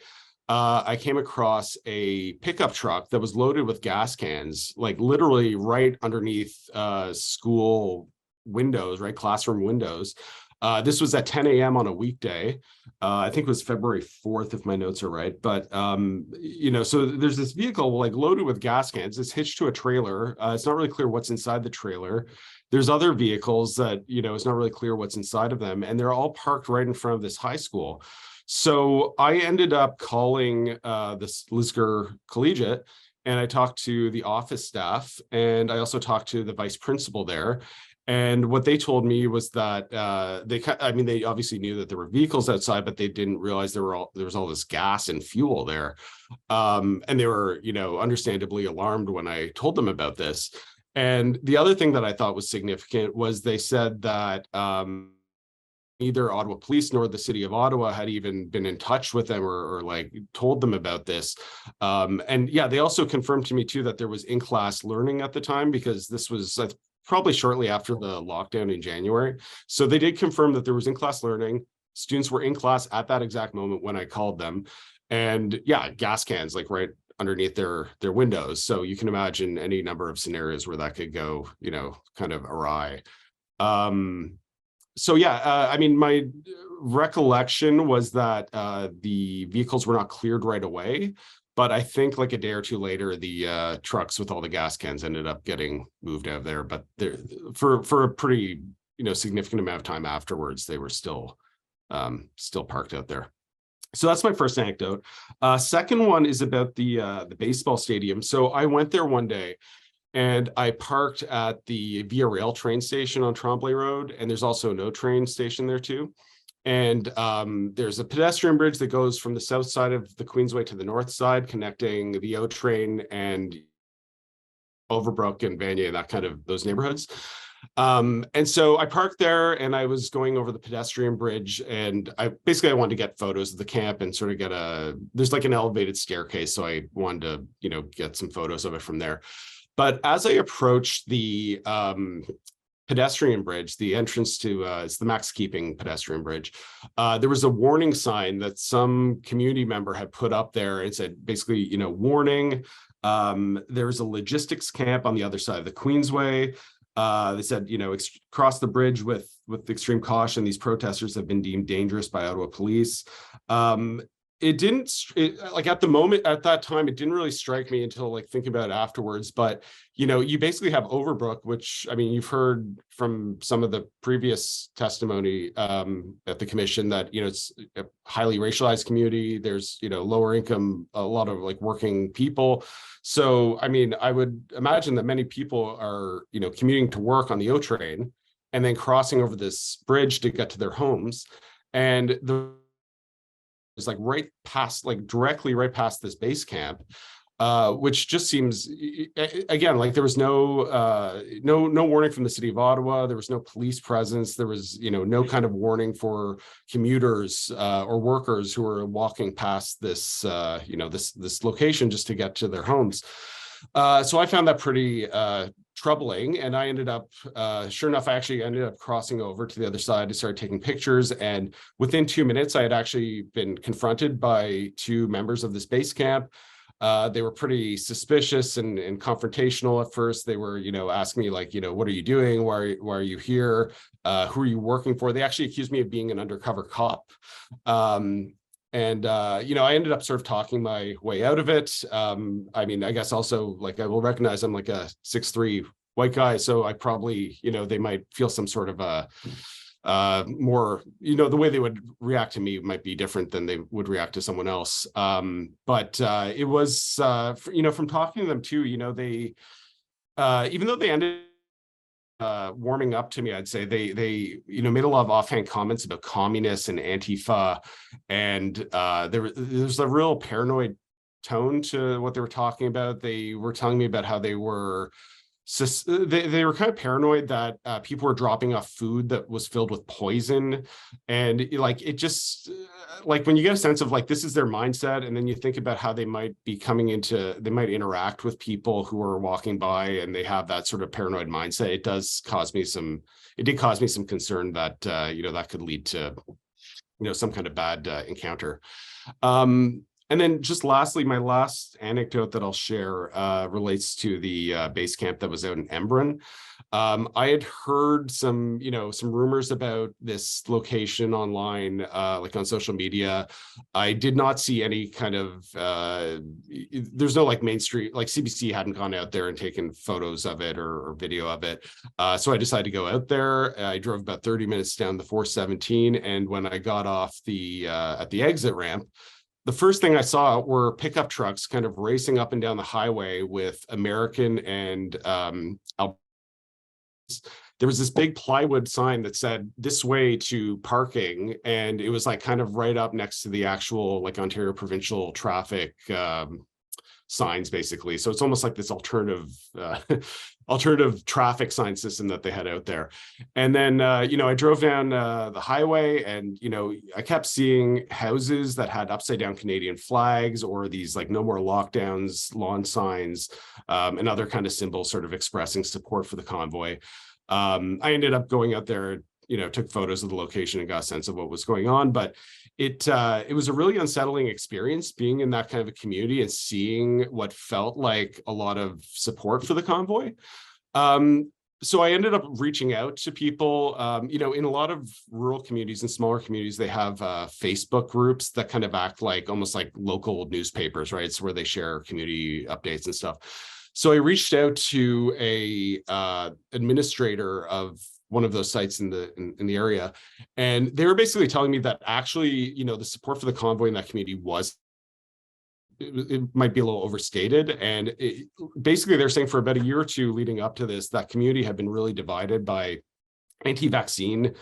G: I came across a pickup truck that was loaded with gas cans, like literally right underneath school windows, right? Classroom windows. This was at 10 a.m. on a weekday. I think it was February 4th, if my notes are right. But, you know, so there's this vehicle like loaded with gas cans. It's hitched to a trailer. It's not really clear what's inside the trailer. There's other vehicles that, you know, it's not really clear what's inside of them. And they're all parked right in front of this high school. So I ended up calling this Lisgar Collegiate, and I talked to the office staff, and I also talked to the vice principal there. And what they told me was that they obviously knew that there were vehicles outside, but they didn't realize there was all this gas and fuel there. And they were, you know, understandably alarmed when I told them about this. And the other thing that I thought was significant was they said that neither Ottawa Police nor the City of Ottawa had even been in touch with them or like told them about this. And yeah, they also confirmed to me too that there was in-class learning at the time, because this was probably shortly after the lockdown in January. So they did confirm that there was in-class learning. Students were in class at that exact moment when I called them. And yeah, gas cans like right underneath their windows. So you can imagine any number of scenarios where that could go, you know, kind of awry. So yeah, I mean, my recollection was that the vehicles were not cleared right away. But I think like a day or two later, the trucks with all the gas cans ended up getting moved out of there. But for a pretty, you know, significant amount of time afterwards, they were still parked out there. So that's my first anecdote. Second one is about the baseball stadium. So I went there one day and I parked at the Via Rail train station on Tremblay Road, and there's also no train station there too. And there's a pedestrian bridge that goes from the south side of the Queensway to the north side, connecting the O train and Overbrook and Vanier, that kind of those neighborhoods. And so I parked there and I was going over the pedestrian bridge, and I wanted to get photos of the camp and sort of get there's like an elevated staircase. So I wanted to, get some photos of it from there. But as I approached the pedestrian bridge, the entrance to it's the Max Keeping pedestrian bridge, there was a warning sign that some community member had put up there and said, basically, warning, there's a logistics camp on the other side of the Queensway. They said, cross the bridge with extreme caution. These protesters have been deemed dangerous by Ottawa police. It didn't like at the moment at that time, it didn't really strike me until like thinking about it afterwards. But, you basically have Overbrook, which, I mean, you've heard from some of the previous testimony at the commission that, it's a highly racialized community. There's, lower income, a lot of like working people. So, I mean, I would imagine that many people are, commuting to work on the O train and then crossing over this bridge to get to their homes. And it's like directly right past this base camp, which just seems, again, like there was no warning from the city of Ottawa. There was no police presence. There was, no kind of warning for commuters or workers who were walking past this, this location just to get to their homes. So I found that pretty troubling, and I ended up, sure enough, I actually ended up crossing over to the other side to start taking pictures. And within 2 minutes, I had actually been confronted by two members of this base camp. They were pretty suspicious and confrontational at first. They were, asking me like, what are you doing? Why are you here? Who are you working for? They actually accused me of being an undercover cop. And I ended up sort of talking my way out of it. I mean, I guess also like I will recognize I'm like a 6'3" white guy, so I probably, they might feel some sort of more, the way they would react to me might be different than they would react to someone else. But it was, from talking to them too, they, even though they ended warming up to me, I'd say they made a lot of offhand comments about communists and Antifa, and there's a real paranoid tone to what they were talking about. They were telling me about how they were kind of paranoid that people were dropping off food that was filled with poison, and like it just like when you get a sense of like this is their mindset, and then you think about how they might might interact with people who are walking by and they have that sort of paranoid mindset. It did cause me some concern that that could lead to some kind of bad encounter. And then just lastly, my last anecdote that I'll share relates to the base camp that was out in Embrun. I had heard some rumors about this location online, like on social media. I did not see any kind of, there's no like Main Street, like CBC hadn't gone out there and taken photos of it or video of it. So I decided to go out there. I drove about 30 minutes down the 417. And when I got off at the exit ramp, the first thing I saw were pickup trucks kind of racing up and down the highway with American and there was this big plywood sign that said this way to parking, and it was like kind of right up next to the actual like Ontario provincial traffic signs, basically. So it's almost like this alternative traffic sign system that they had out there. And then I drove down the highway, and I kept seeing houses that had upside down Canadian flags or these like no more lockdowns lawn signs, and other kind of symbols sort of expressing support for the convoy. I ended up going out there, took photos of the location and got a sense of what was going on. But it was a really unsettling experience being in that kind of a community and seeing what felt like a lot of support for the convoy. So I ended up reaching out to people, in a lot of rural communities and smaller communities, they have Facebook groups that kind of act like almost like local newspapers, right? It's where they share community updates and stuff. So I reached out to a administrator of one of those sites in the area, and they were basically telling me that actually, you know, the support for the convoy in that community was, it might be a little overstated. And basically they're saying for about a year or two leading up to this, that community had been really divided by anti-vaccine,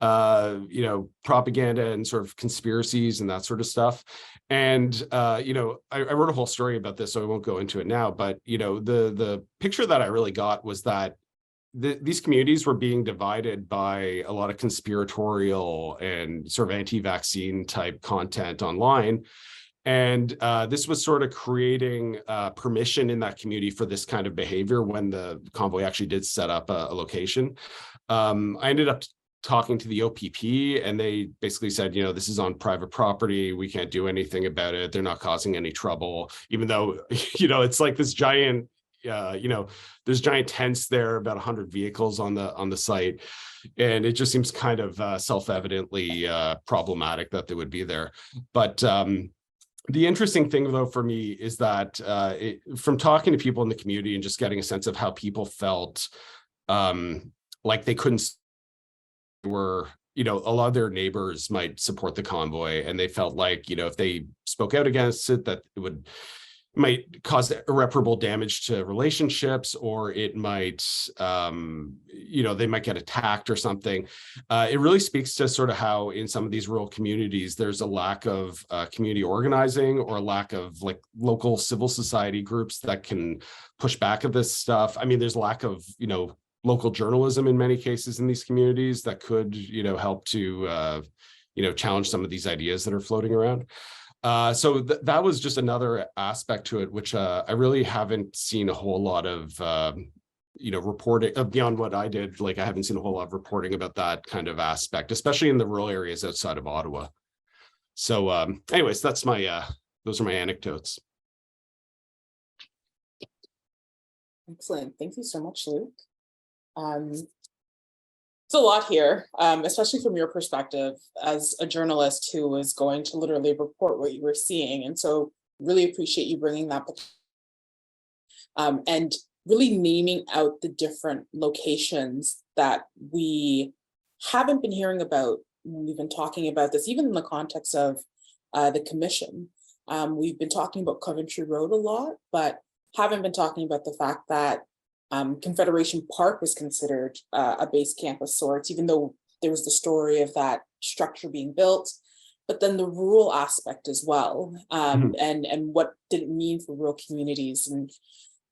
G: you know, propaganda and sort of conspiracies and that sort of stuff. And, you know, I wrote a whole story about this, so I won't go into it now, but, you know, the picture that I really got was that these communities were being divided by a lot of conspiratorial and sort of anti-vaccine type content online. And this was sort of creating permission in that community for this kind of behavior when the convoy actually did set up a location. I ended up talking to the OPP, and they basically said, you know, this is on private property. We can't do anything about it. They're not causing any trouble, even though, you know, it's like this giant, you know, there's giant tents there, about 100 vehicles on the site. And it just seems kind of self-evidently problematic that they would be there. But the interesting thing, though, for me is that from talking to people in the community and just getting a sense of how people felt like they couldn't, were, you know, a lot of their neighbors might support the convoy, and they felt like, you know, if they spoke out against it, that it might cause irreparable damage to relationships, or it might, you know, they might get attacked or something. It really speaks to sort of how in some of these rural communities, there's a lack of community organizing, or a lack of like local civil society groups that can push back at this stuff. I mean, there's lack of, you know, local journalism in many cases in these communities that could, you know, help to, you know, challenge some of these ideas that are floating around. So that was just another aspect to it, which I really haven't seen a whole lot of, you know, reporting beyond what I did. Like, I haven't seen a whole lot of reporting about that kind of aspect, especially in the rural areas outside of Ottawa. So anyways, that's my, those are my anecdotes.
A: Excellent. Thank you so much, Luke. It's a lot here, especially from your perspective as a journalist who is going to literally report what you were seeing. And so really appreciate you bringing that and really naming out the different locations that we haven't been hearing about when we've been talking about this, even in the context of the commission. We've been talking about Coventry Road a lot, but haven't been talking about the fact that Confederation Park was considered a base camp of sorts, even though there was the story of that structure being built, but then the rural aspect as well, and what did it mean for rural communities. And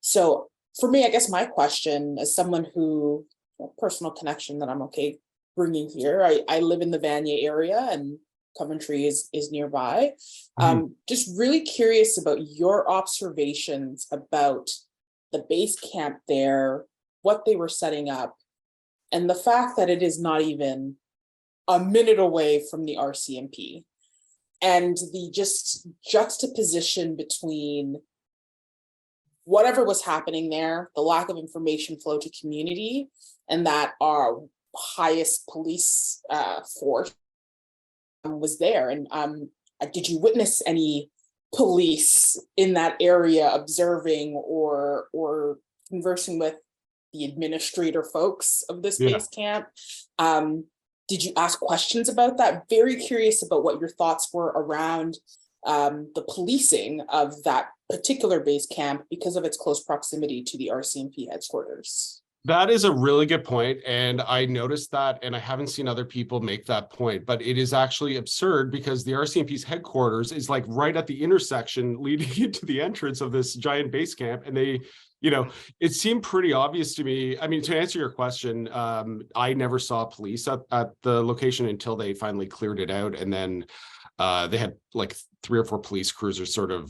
A: so for me, I guess my question, as someone who, a personal connection that I'm okay bringing here, I live in the Vanier area, and Coventry is nearby. Just really curious about your observations about the base camp there, what they were setting up, and the fact that it is not even a minute away from the RCMP, and the just juxtaposition between whatever was happening there, the lack of information flow to community, and that our highest police force was there. And did you witness any police in that area observing or conversing with the administrator folks of this base camp? Did you ask questions about that? Very curious about what your thoughts were around the policing of that particular base camp because of its close proximity to the RCMP headquarters.
G: That is a really good point, and I noticed that, and I haven't seen other people make that point, but it is actually absurd because the RCMP's headquarters is like right at the intersection leading into the entrance of this giant base camp, and they, you know, it seemed pretty obvious to me. I mean, to answer your question, I never saw police at the location until they finally cleared it out, and then they had like 3 or 4 police cruisers sort of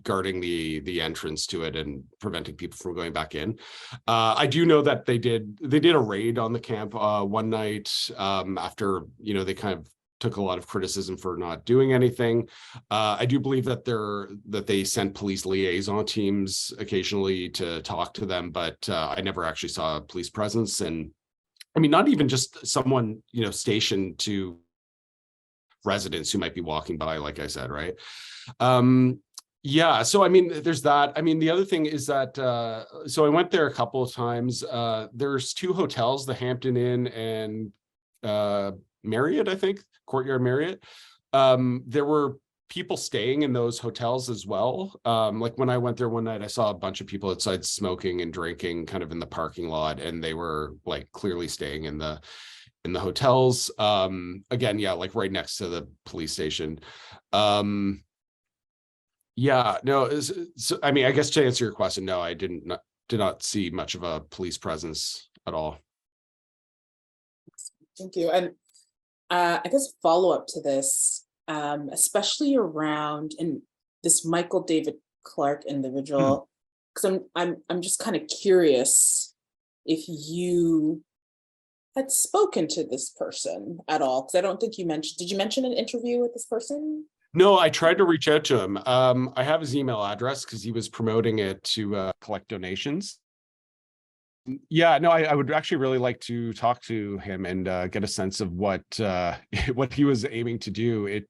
G: guarding the entrance to it and preventing people from going back in. I do know that they did a raid on the camp one night after, you know, they kind of took a lot of criticism for not doing anything. I do believe that they sent police liaison teams occasionally to talk to them, but I never actually saw a police presence. And I mean, not even just someone, you know, stationed to residents who might be walking by, like I said, right? Yeah, so I mean, there's that. I mean, the other thing is that so I went there a couple of times. There's two hotels, the Hampton Inn and Marriott, I think, Courtyard Marriott. There were people staying in those hotels as well. Like when I went there one night, I saw a bunch of people outside smoking and drinking kind of in the parking lot, and they were like clearly staying in the hotels. Again, yeah, like right next to the police station. Yeah, no, so, I mean, I guess to answer your question, no, I did not see much of a police presence at all.
A: Thank you. And I guess follow up to this, especially around in this Michael David Clark individual, because I'm just kind of curious if you had spoken to this person at all, because I don't think you mentioned. Did you mention an interview with this person?
G: No, I tried to reach out to him. I have his email address because he was promoting it to collect donations. Yeah, no, I would actually really like to talk to him and get a sense of what what he was aiming to do. It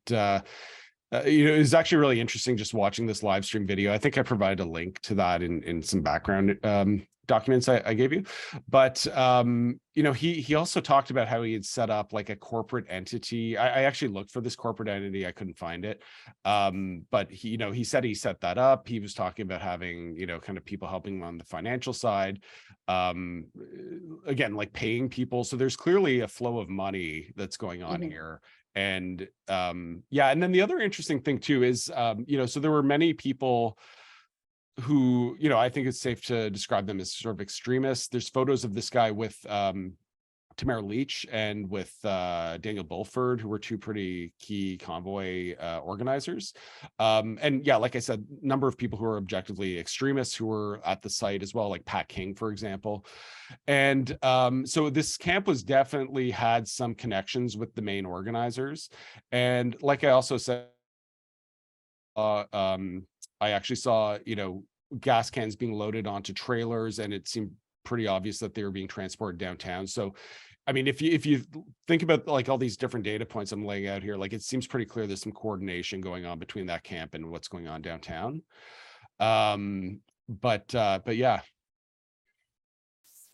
G: it was actually really interesting just watching this live stream video. I think I provided a link to that in some background documents I gave you, but he also talked about how he had set up like a corporate entity. I actually looked for this corporate entity, I couldn't find it, but he said he set that up. He was talking about having kind of people helping him on the financial side, again, like paying people. So there's clearly a flow of money that's going on here. And yeah, and then the other interesting thing too is so there were many people who, I think it's safe to describe them as sort of extremists. There's photos of this guy with Tamara Leach and with Daniel Bulford, who were two pretty key convoy organizers. And yeah, like I said, number of people who are objectively extremists who were at the site as well, like Pat King, for example. And so this camp was definitely had some connections with the main organizers. And like I also said, I actually saw, gas cans being loaded onto trailers, and it seemed pretty obvious that they were being transported downtown. So, I mean, if you think about like all these different data points I'm laying out here, like it seems pretty clear there's some coordination going on between that camp and what's going on downtown. But yeah.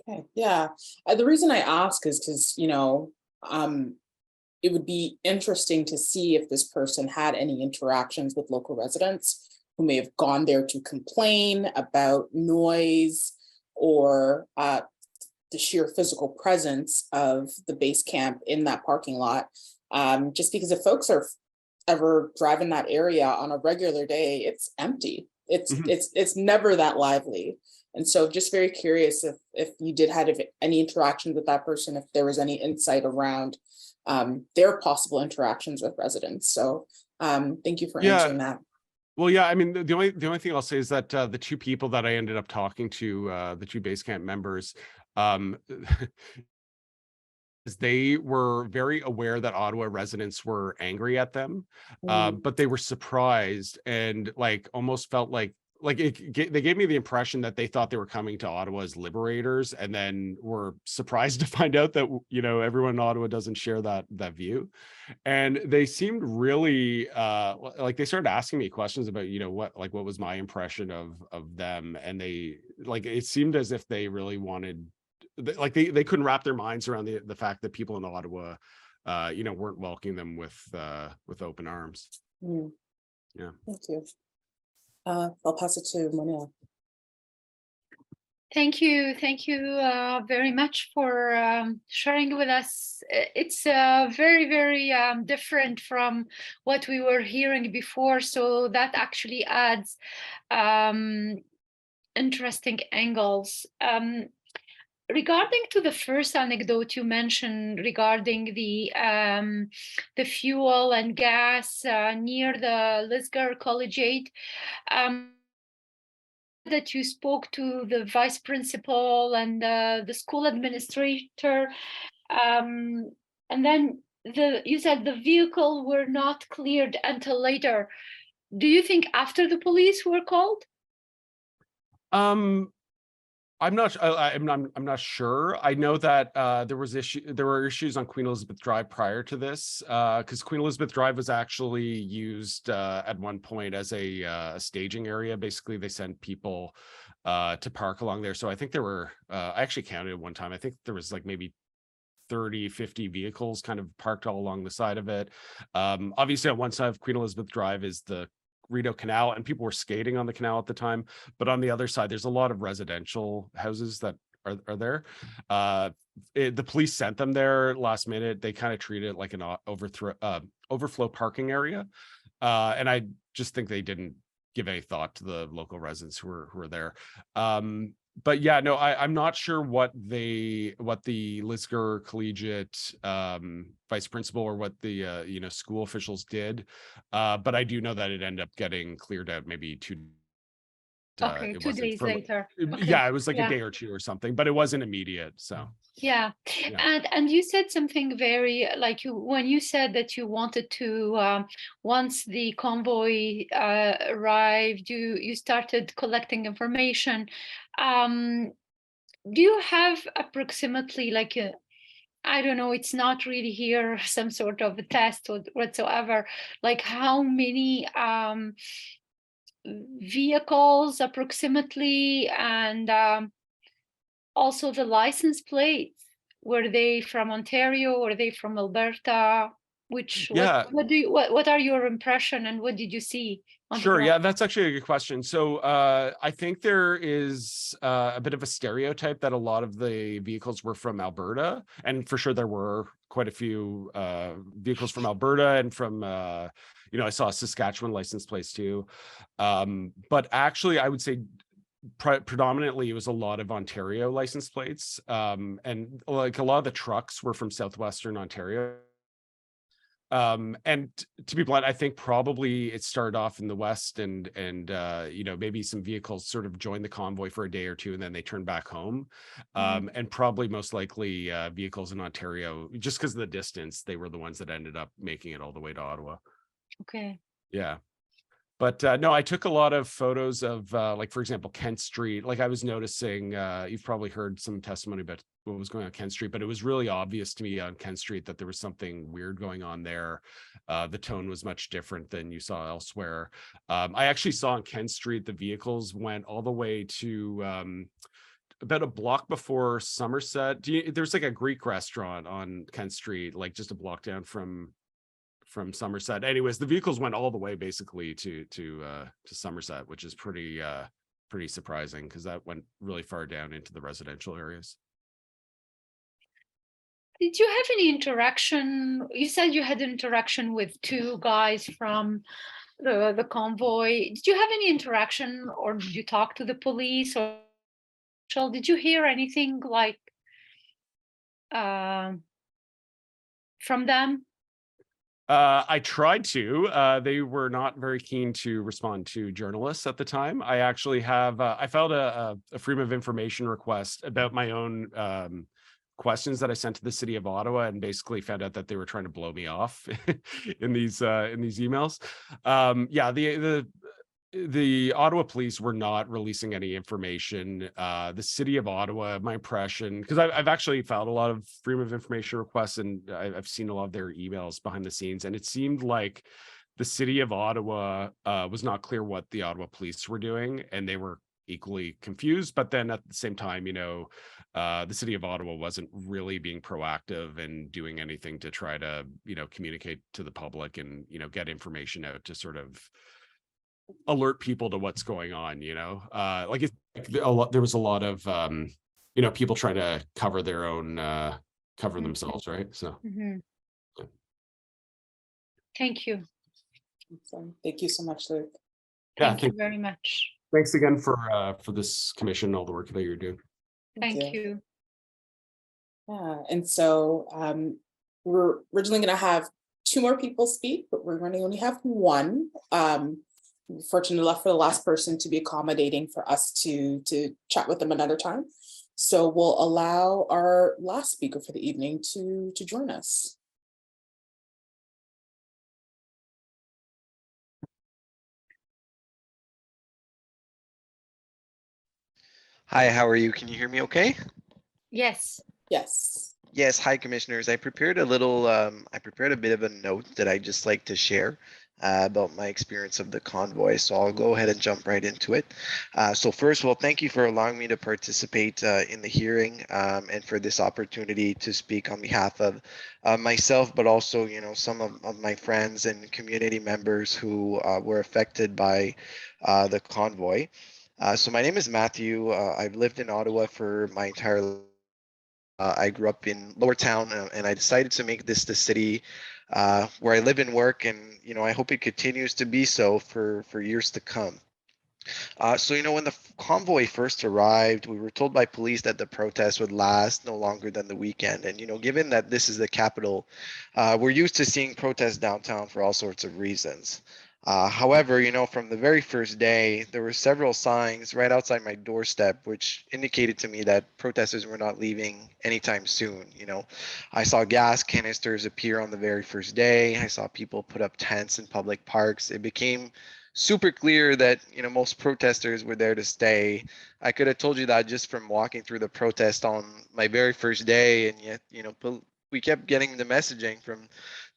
A: Okay, yeah. The reason I ask is because it would be interesting to see if this person had any interactions with local residents who may have gone there to complain about noise or the sheer physical presence of the base camp in that parking lot. Just because if folks are ever driving that area on a regular day, it's empty. It's never that lively. And so just very curious if you did have any interactions with that person, if there was any insight around their possible interactions with residents. So thank you for answering that.
G: Well, yeah, I mean, the only thing I'll say is that the two people that I ended up talking to, the two base camp members, they were very aware that Ottawa residents were angry at them, but they were surprised and like almost felt like they gave me the impression that they thought they were coming to Ottawa as liberators, and then were surprised to find out that everyone in Ottawa doesn't share that view. And they seemed really like they started asking me questions about what was my impression of them, and they like it seemed as if they really wanted, like they couldn't wrap their minds around the fact that people in Ottawa weren't welcoming them with open arms. Yeah,
A: thank you. I'll pass it to Monique.
C: Thank you very much for sharing with us. It's very, very different from what we were hearing before, so that actually adds interesting angles. Regarding to the first anecdote you mentioned regarding the fuel and gas near the Lisgar Collegiate, that you spoke to the vice principal and the school administrator, and then you said the vehicle were not cleared until later. Do you think after the police were called?
G: I'm not sure. I know that there were issues on Queen Elizabeth Drive prior to this, because Queen Elizabeth Drive was actually used at one point as a staging area. Basically, they sent people to park along there. So I think there were, I actually counted one time. I think there was like maybe 30, 50 vehicles kind of parked all along the side of it. Obviously, on one side of Queen Elizabeth Drive is the Rideau Canal, and people were skating on the canal at the time. But on the other side, there's a lot of residential houses that are there. The police sent them there last minute. They kind of treated it like an overflow parking area. And I just think they didn't give any thought to the local residents who were there. But yeah, no, I'm not sure what the Lisgar Collegiate vice principal or what the school officials did, but I do know that it ended up getting cleared out maybe
C: Okay,
G: it
C: 2
G: wasn't
C: days
G: for
C: later. Okay.
G: yeah, it was like
C: Yeah.
G: a day or two or something, but it wasn't immediate. So
C: Yeah. And you said something very like when you said that you wanted to once the convoy arrived, you started collecting information. Do you have approximately like a, I don't know, it's not really here some sort of a test or whatsoever, like how many vehicles approximately, and also the license plates, were they from Ontario, were they from Alberta?
G: yeah.
C: What are your impression and what did you see on the
G: Sure.
C: ground?
G: Yeah, that's actually a good question. So I think there is a bit of a stereotype that a lot of the vehicles were from Alberta, and for sure there were quite a few vehicles from Alberta and from I saw Saskatchewan license plates too. But actually, I would say predominantly it was a lot of Ontario license plates, and like a lot of the trucks were from southwestern Ontario. And to be blunt, I think probably it started off in the west, and maybe some vehicles sort of joined the convoy for a day or two and then they turned back home. And probably most likely vehicles in Ontario, just because of the distance, they were the ones that ended up making it all the way to Ottawa.
C: Okay.
G: Yeah. But no, I took a lot of photos of like, for example, Kent Street. Like I was noticing, you've probably heard some testimony about what was going on Kent Street, but it was really obvious to me on Kent Street that there was something weird going on there. The tone was much different than you saw elsewhere. I actually saw on Kent Street, the vehicles went all the way to about a block before Somerset. There's like a Greek restaurant on Kent Street, like just a block down from Somerset. Anyways, the vehicles went all the way basically to Somerset, which is pretty surprising because that went really far down into the residential areas.
C: Did you have any interaction? You said you had interaction with two guys from the convoy. Did you have any interaction, or did you talk to the police, or did you hear anything like from them?
G: I tried to. They were not very keen to respond to journalists at the time. I actually have I filed a freedom of information request about my own questions that I sent to the city of Ottawa, and basically found out that they were trying to blow me off in these emails. The Ottawa police were not releasing any information. The city of Ottawa, my impression, because I've actually filed a lot of freedom of information requests, and I've seen a lot of their emails behind the scenes, and it seemed like the city of Ottawa was not clear what the Ottawa police were doing, and they were equally confused. But then at the same time, the city of Ottawa wasn't really being proactive and doing anything to try to, communicate to the public and, get information out to sort of alert people to what's going on. There was a lot of people trying to cover their own cover themselves, right? So
C: Thank you.
A: Awesome. Thank you so much, Luke.
C: Thank you very much.
G: Thanks again for this commission and all the work that you're doing.
C: Thank you.
A: Yeah, and so we're originally going to have two more people speak, but we're going to only have one. Fortunate enough for the last person to be accommodating for us to chat with them another time. So we'll allow our last speaker for the evening to join us.
H: Hi, how are you? Can you hear me okay?
C: Yes.
A: Yes.
H: Yes, hi commissioners. I prepared a little, I prepared a bit of a note that I just like to share about my experience of the convoy. So I'll go ahead and jump right into it. So first of all, thank you for allowing me to participate in the hearing and for this opportunity to speak on behalf of myself, but also, you know, some of my friends and community members who were affected by the convoy. So my name is Matthew. I've lived in Ottawa for my entire life. I grew up in Lower Town, and I decided to make this the city where I live and work, and you know I hope it continues to be so for years to come. So you know when the convoy first arrived, we were told by police that the protest would last no longer than the weekend, and you know given that this is the capital, we're used to seeing protests downtown for all sorts of reasons. However, you know, from the very first day, there were several signs right outside my doorstep which indicated to me that protesters were not leaving anytime soon. You know, I saw gas canisters appear on the very first day. I saw people put up tents in public parks. It became super clear that, you know, most protesters were there to stay. I could have told you that just from walking through the protest on my very first day, and yet, you know, we kept getting the messaging from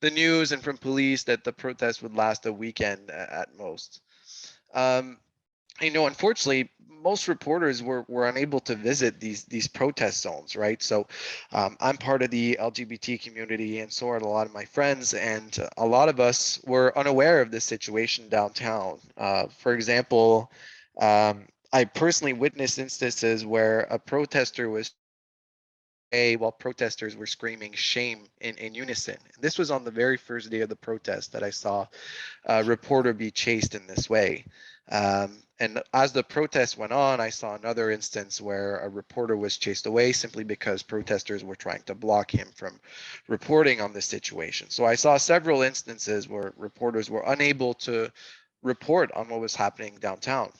H: the news and from police that the protest would last a weekend at most. Um, you know, unfortunately, most reporters were unable to visit these protest zones, right? So, I'm part of the LGBT community, and so are a lot of my friends, and a lot of us were unaware of this situation downtown. For example, I personally witnessed instances where a protester was while protesters were screaming shame in unison. This was on the very first day of the protest that I saw a reporter be chased in this way. And as the protest went on, I saw another instance where a reporter was chased away simply because protesters were trying to block him from reporting on this situation. So I saw several instances where reporters were unable to report on what was happening downtown.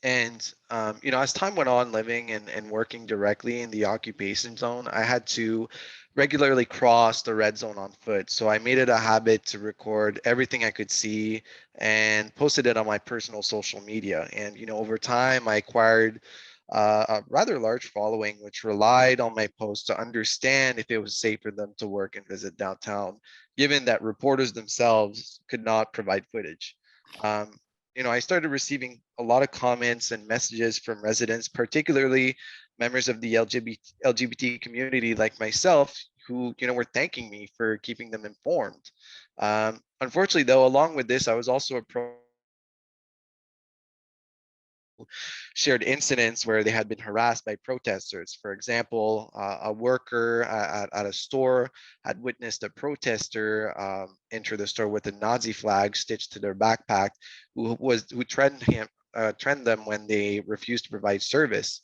H: And you know, as time went on, living and working directly in the occupation zone, I had to regularly cross the red zone on foot. So I made it a habit to record everything I could see and posted it on my personal social media. And you know, over time, I acquired a rather large following, which relied on my posts to understand if it was safe for them to work and visit downtown, given that reporters themselves could not provide footage. Um, you know, I started receiving a lot of comments and messages from residents, particularly members of the LGBT community like myself, who, you know, were thanking me for keeping them informed. Unfortunately, though, along with this, I was also approached shared incidents where they had been harassed by protesters. For example, a worker at a store had witnessed a protester enter the store with a Nazi flag stitched to their backpack, who threatened them when they refused to provide service.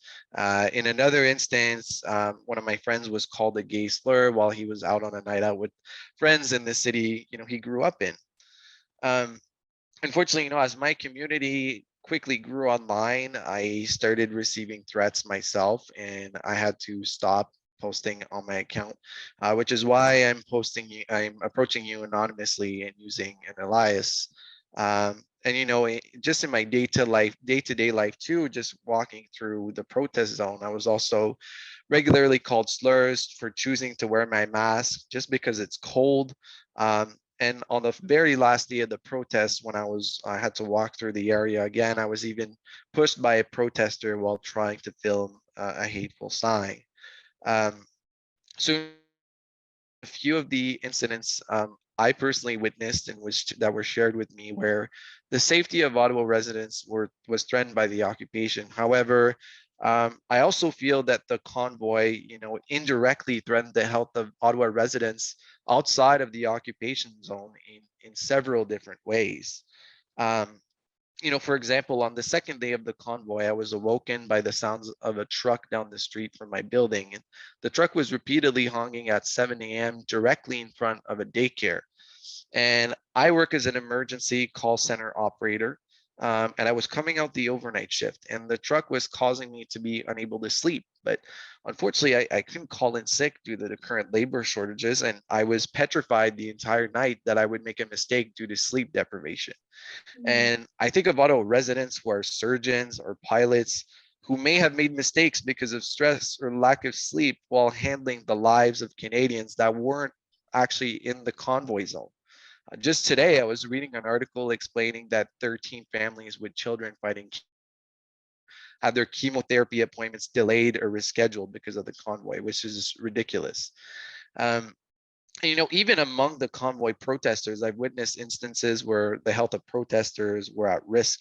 H: In another instance, one of my friends was called a gay slur while he was out on a night out with friends in the city, you know, he grew up in. Um, Unfortunately, you know, as my community quickly grew online, I started receiving threats myself, and I had to stop posting on my account, which is why I'm approaching you anonymously and using an alias. And you know, just in my day-to-day life too, just walking through the protest zone, I was also regularly called slurs for choosing to wear my mask just because it's cold. And on the very last day of the protest, when I had to walk through the area again, I was even pushed by a protester while trying to film a hateful sign. Um, so a few of the incidents I personally witnessed and that were shared with me where the safety of Ottawa residents was threatened by the occupation. However, I also feel that the convoy, you know, indirectly threatened the health of Ottawa residents outside of the occupation zone in several different ways. Um, you know, for example, on the second day of the convoy, I was awoken by the sounds of a truck down the street from my building. And the truck was repeatedly honking at 7 a.m. directly in front of a daycare. And I work as an emergency call center operator. And I was coming out the overnight shift, and the truck was causing me to be unable to sleep. But unfortunately, I couldn't call in sick due to the current labor shortages, and I was petrified the entire night that I would make a mistake due to sleep deprivation. And I think of Ottawa residents who are surgeons or pilots who may have made mistakes because of stress or lack of sleep while handling the lives of Canadians that weren't actually in the convoy zone. Just today, I was reading an article explaining that 13 families with children fighting had their chemotherapy appointments delayed or rescheduled because of the convoy, which is ridiculous. You know, even among the convoy protesters, I've witnessed instances where the health of protesters were at risk,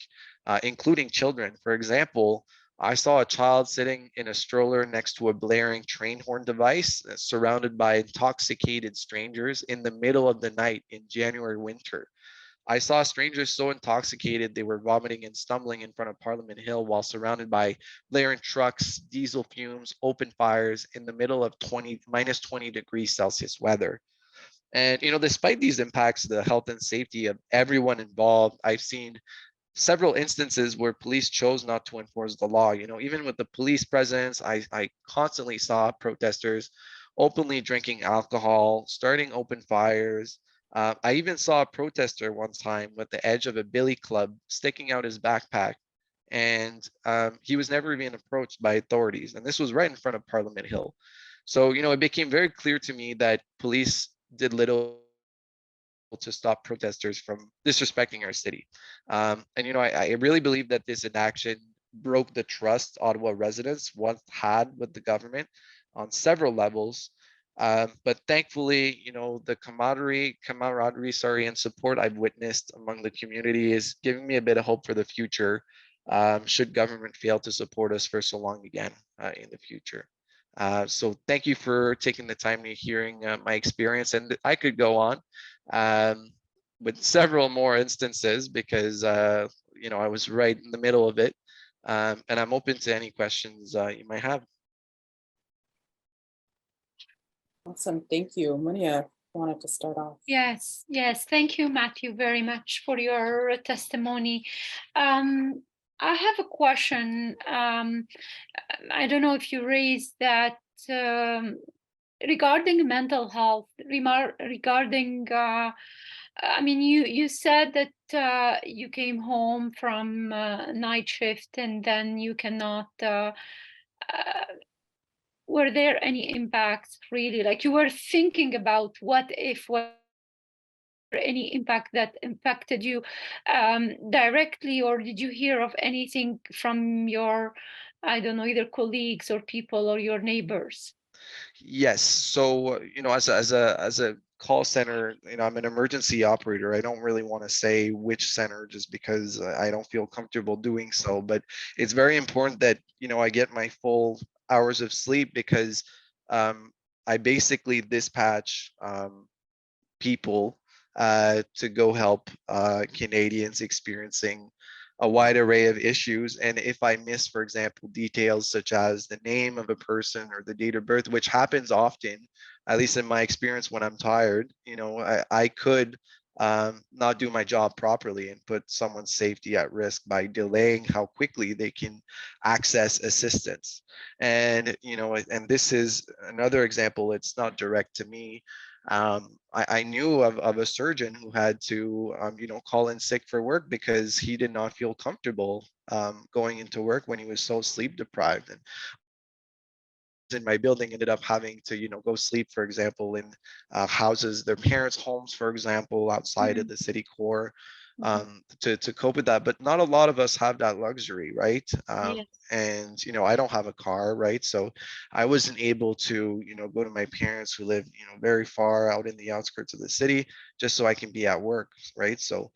H: including children. For example, I saw a child sitting in a stroller next to a blaring train horn device, surrounded by intoxicated strangers in the middle of the night in January winter. I saw strangers so intoxicated they were vomiting and stumbling in front of Parliament Hill while surrounded by blaring trucks, diesel fumes, open fires in the middle of minus 20 degrees Celsius weather. And, you know, despite these impacts, the health and safety of everyone involved, I've seen several instances where police chose not to enforce the law. You know, even with the police presence, I constantly saw protesters openly drinking alcohol, starting open fires. I even saw a protester one time with the edge of a billy club sticking out his backpack, and he was never even approached by authorities. And this was right in front of Parliament Hill. So, you know, it became very clear to me that police did little to stop protesters from disrespecting our city. And, you know, I really believe that this inaction broke the trust Ottawa residents once had with the government on several levels. But thankfully, you know, the camaraderie, and support I've witnessed among the community is giving me a bit of hope for the future, should government fail to support us for so long again in the future. So thank you for taking the time to hearing my experience, and I could go on with several more instances because you know, I was right in the middle of it, and I'm open to any questions you might have.
A: Awesome, thank you. Maria wanted to start off.
C: Yes, yes. Thank you, Matthew, very much for your testimony. I have a question. I don't know if you raised that regarding mental health, regarding, I mean, you said that you came home from night shift and then you cannot, were there any impacts really? Like you were thinking about what any impact that impacted you directly, or did you hear of anything from your, I don't know, either colleagues or people or your neighbors?
H: Yes. So, you know, as a call center, you know, I'm an emergency operator. I don't really want to say which center just because I don't feel comfortable doing so, but it's very important that, you know, I get my full hours of sleep because I basically dispatch people to go help Canadians experiencing a wide array of issues. And if I miss, for example, details such as the name of a person or the date of birth, which happens often, at least in my experience when I'm tired, you know, I could not do my job properly and put someone's safety at risk by delaying how quickly they can access assistance. And, you know, and this is another example, it's not direct to me. I knew of a surgeon who had to, you know, call in sick for work because he did not feel comfortable going into work when he was so sleep deprived. And in my building ended up having to, you know, go sleep, for example, in houses, their parents' homes, for example, outside of the city core, to cope with that. But not a lot of us have that luxury, right?
C: Yes.
H: And, you know, I don't have a car, right? So I wasn't able to, you know, go to my parents who live, you know, very far out in the outskirts of the city just so I can be at work, right? So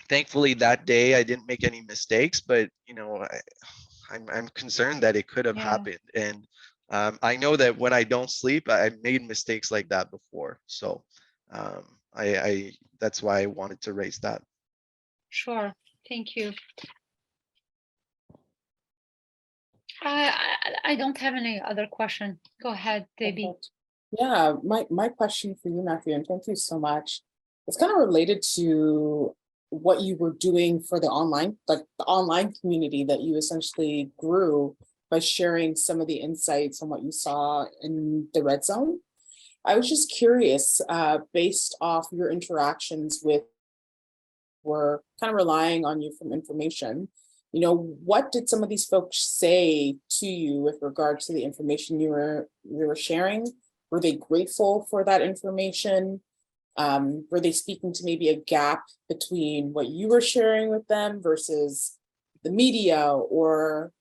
H: thankfully that day I didn't make any mistakes, but, you know, I'm concerned that it could have
C: Yeah.
H: happened. And I know that when I don't sleep, I've made mistakes like that before. So I that's why I wanted to raise that.
C: Sure. Thank you. I don't have any other question. Go ahead, Debbie.
A: Perfect. Yeah, my question for you, Matthew, and thank you so much. It's kind of related to what you were doing for the online, like the online community that you essentially grew by sharing some of the insights on what you saw in the red zone. I was just curious, based off your interactions with, were kind of relying on you from information. You know, what did some of these folks say to you with regards to the information you were sharing? Were they grateful for that information? Were they speaking to maybe a gap between what you were sharing with them versus the media or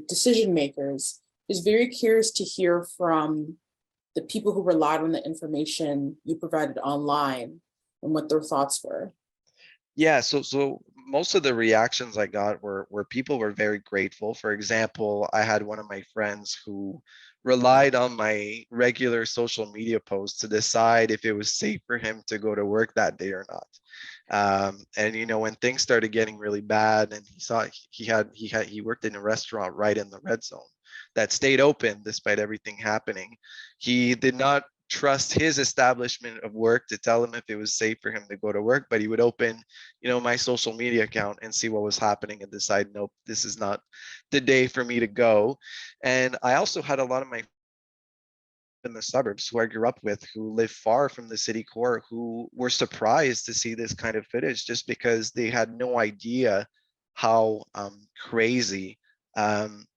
A: decision makers? Is very curious to hear from the people who relied on the information you provided online and what their thoughts were.
H: Yeah, so most of the reactions I got were people were very grateful. For example, I had one of my friends who relied on my regular social media posts to decide if it was safe for him to go to work that day or not. And you know, when things started getting really bad, and he worked in a restaurant right in the red zone that stayed open despite everything happening. He did not trust his establishment of work to tell him if it was safe for him to go to work, but he would open, you know, my social media account and see what was happening and decide, nope, this is not the day for me to go. And I also had a lot of my in the suburbs who I grew up with who live far from the city core who were surprised to see this kind of footage just because they had no idea how crazy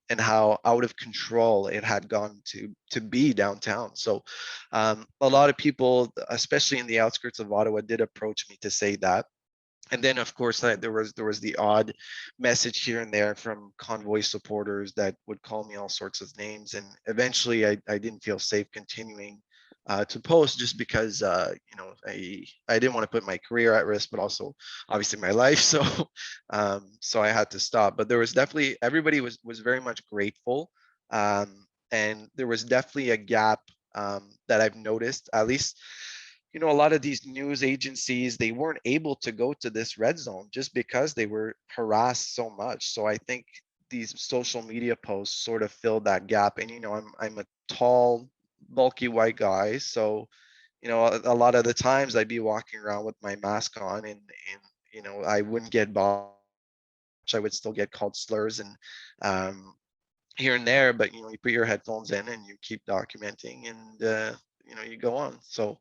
H: and how out of control it had gone to be downtown. So a lot of people, especially in the outskirts of Ottawa, did approach me to say that. And then, of course, there was the odd message here and there from convoy supporters that would call me all sorts of names. And eventually, I didn't feel safe continuing to post just because you know, I didn't want to put my career at risk, but also obviously my life. So so I had to stop. But there was definitely everybody was very much grateful, and there was definitely a gap that I've noticed, at least. You know, a lot of these news agencies, they weren't able to go to this red zone just because they were harassed so much. So I think these social media posts sort of filled that gap. And you know, I'm a tall, bulky white guy, so you know, a lot of the times I'd be walking around with my mask on, and you know, I wouldn't get bothered. I would still get called slurs and here and there, but you know, you put your headphones in and you keep documenting, and you know, you go on. So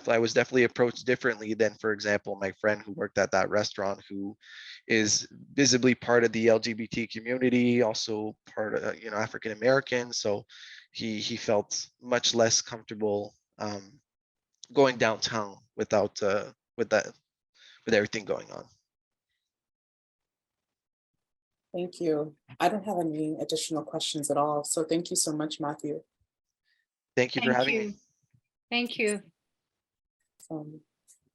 H: I was definitely approached differently than, for example, my friend who worked at that restaurant, who is visibly part of the LGBT community, also part of, you know, African American. So he felt much less comfortable going downtown without with that with everything going on.
A: Thank you. I don't have any additional questions at all. So thank you so much, Matthew.
H: Thank you for
C: Thank
H: having
C: you.
H: me.
C: Thank you.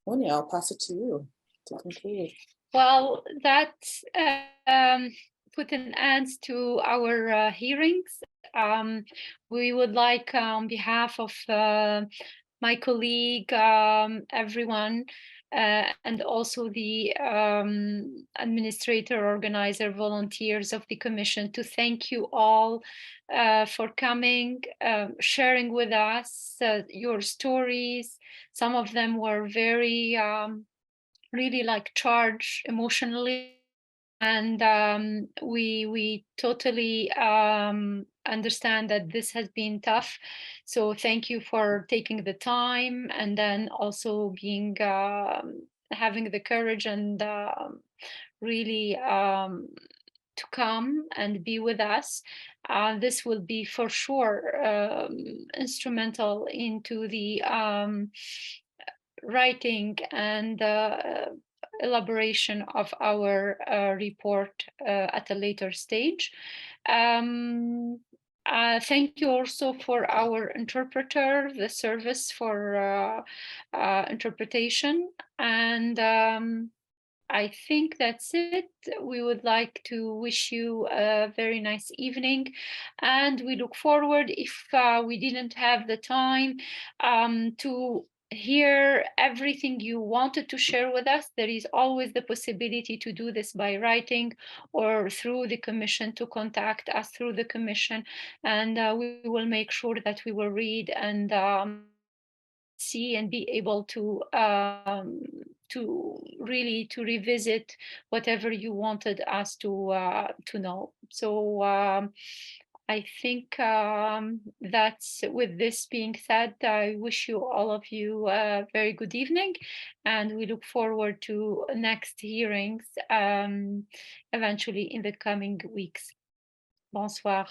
A: Monia, I'll pass it to you to conclude.
C: Well, that put an end to our hearings. We would like, on behalf of my colleague, everyone, and also the administrator, organizer, volunteers of the commission, to thank you all for coming, sharing with us your stories. Some of them were very really like charged emotionally, and we totally understand that this has been tough. So thank you for taking the time, and then also being having the courage and really to come and be with us. This will be for sure instrumental into the writing and elaboration of our report at a later stage. Thank you also for our interpreter, the service for interpretation. And I think that's it. We would like to wish you a very nice evening, and we look forward, if we didn't have the time to hear everything you wanted to share with us, there is always the possibility to do this by writing or through the commission, to contact us through the commission, and we will make sure that we will read and see and be able to really to revisit whatever you wanted us to know. So I think that's, with this being said, I wish you, all of you, a very good evening, and we look forward to next hearings eventually in the coming weeks. Bonsoir.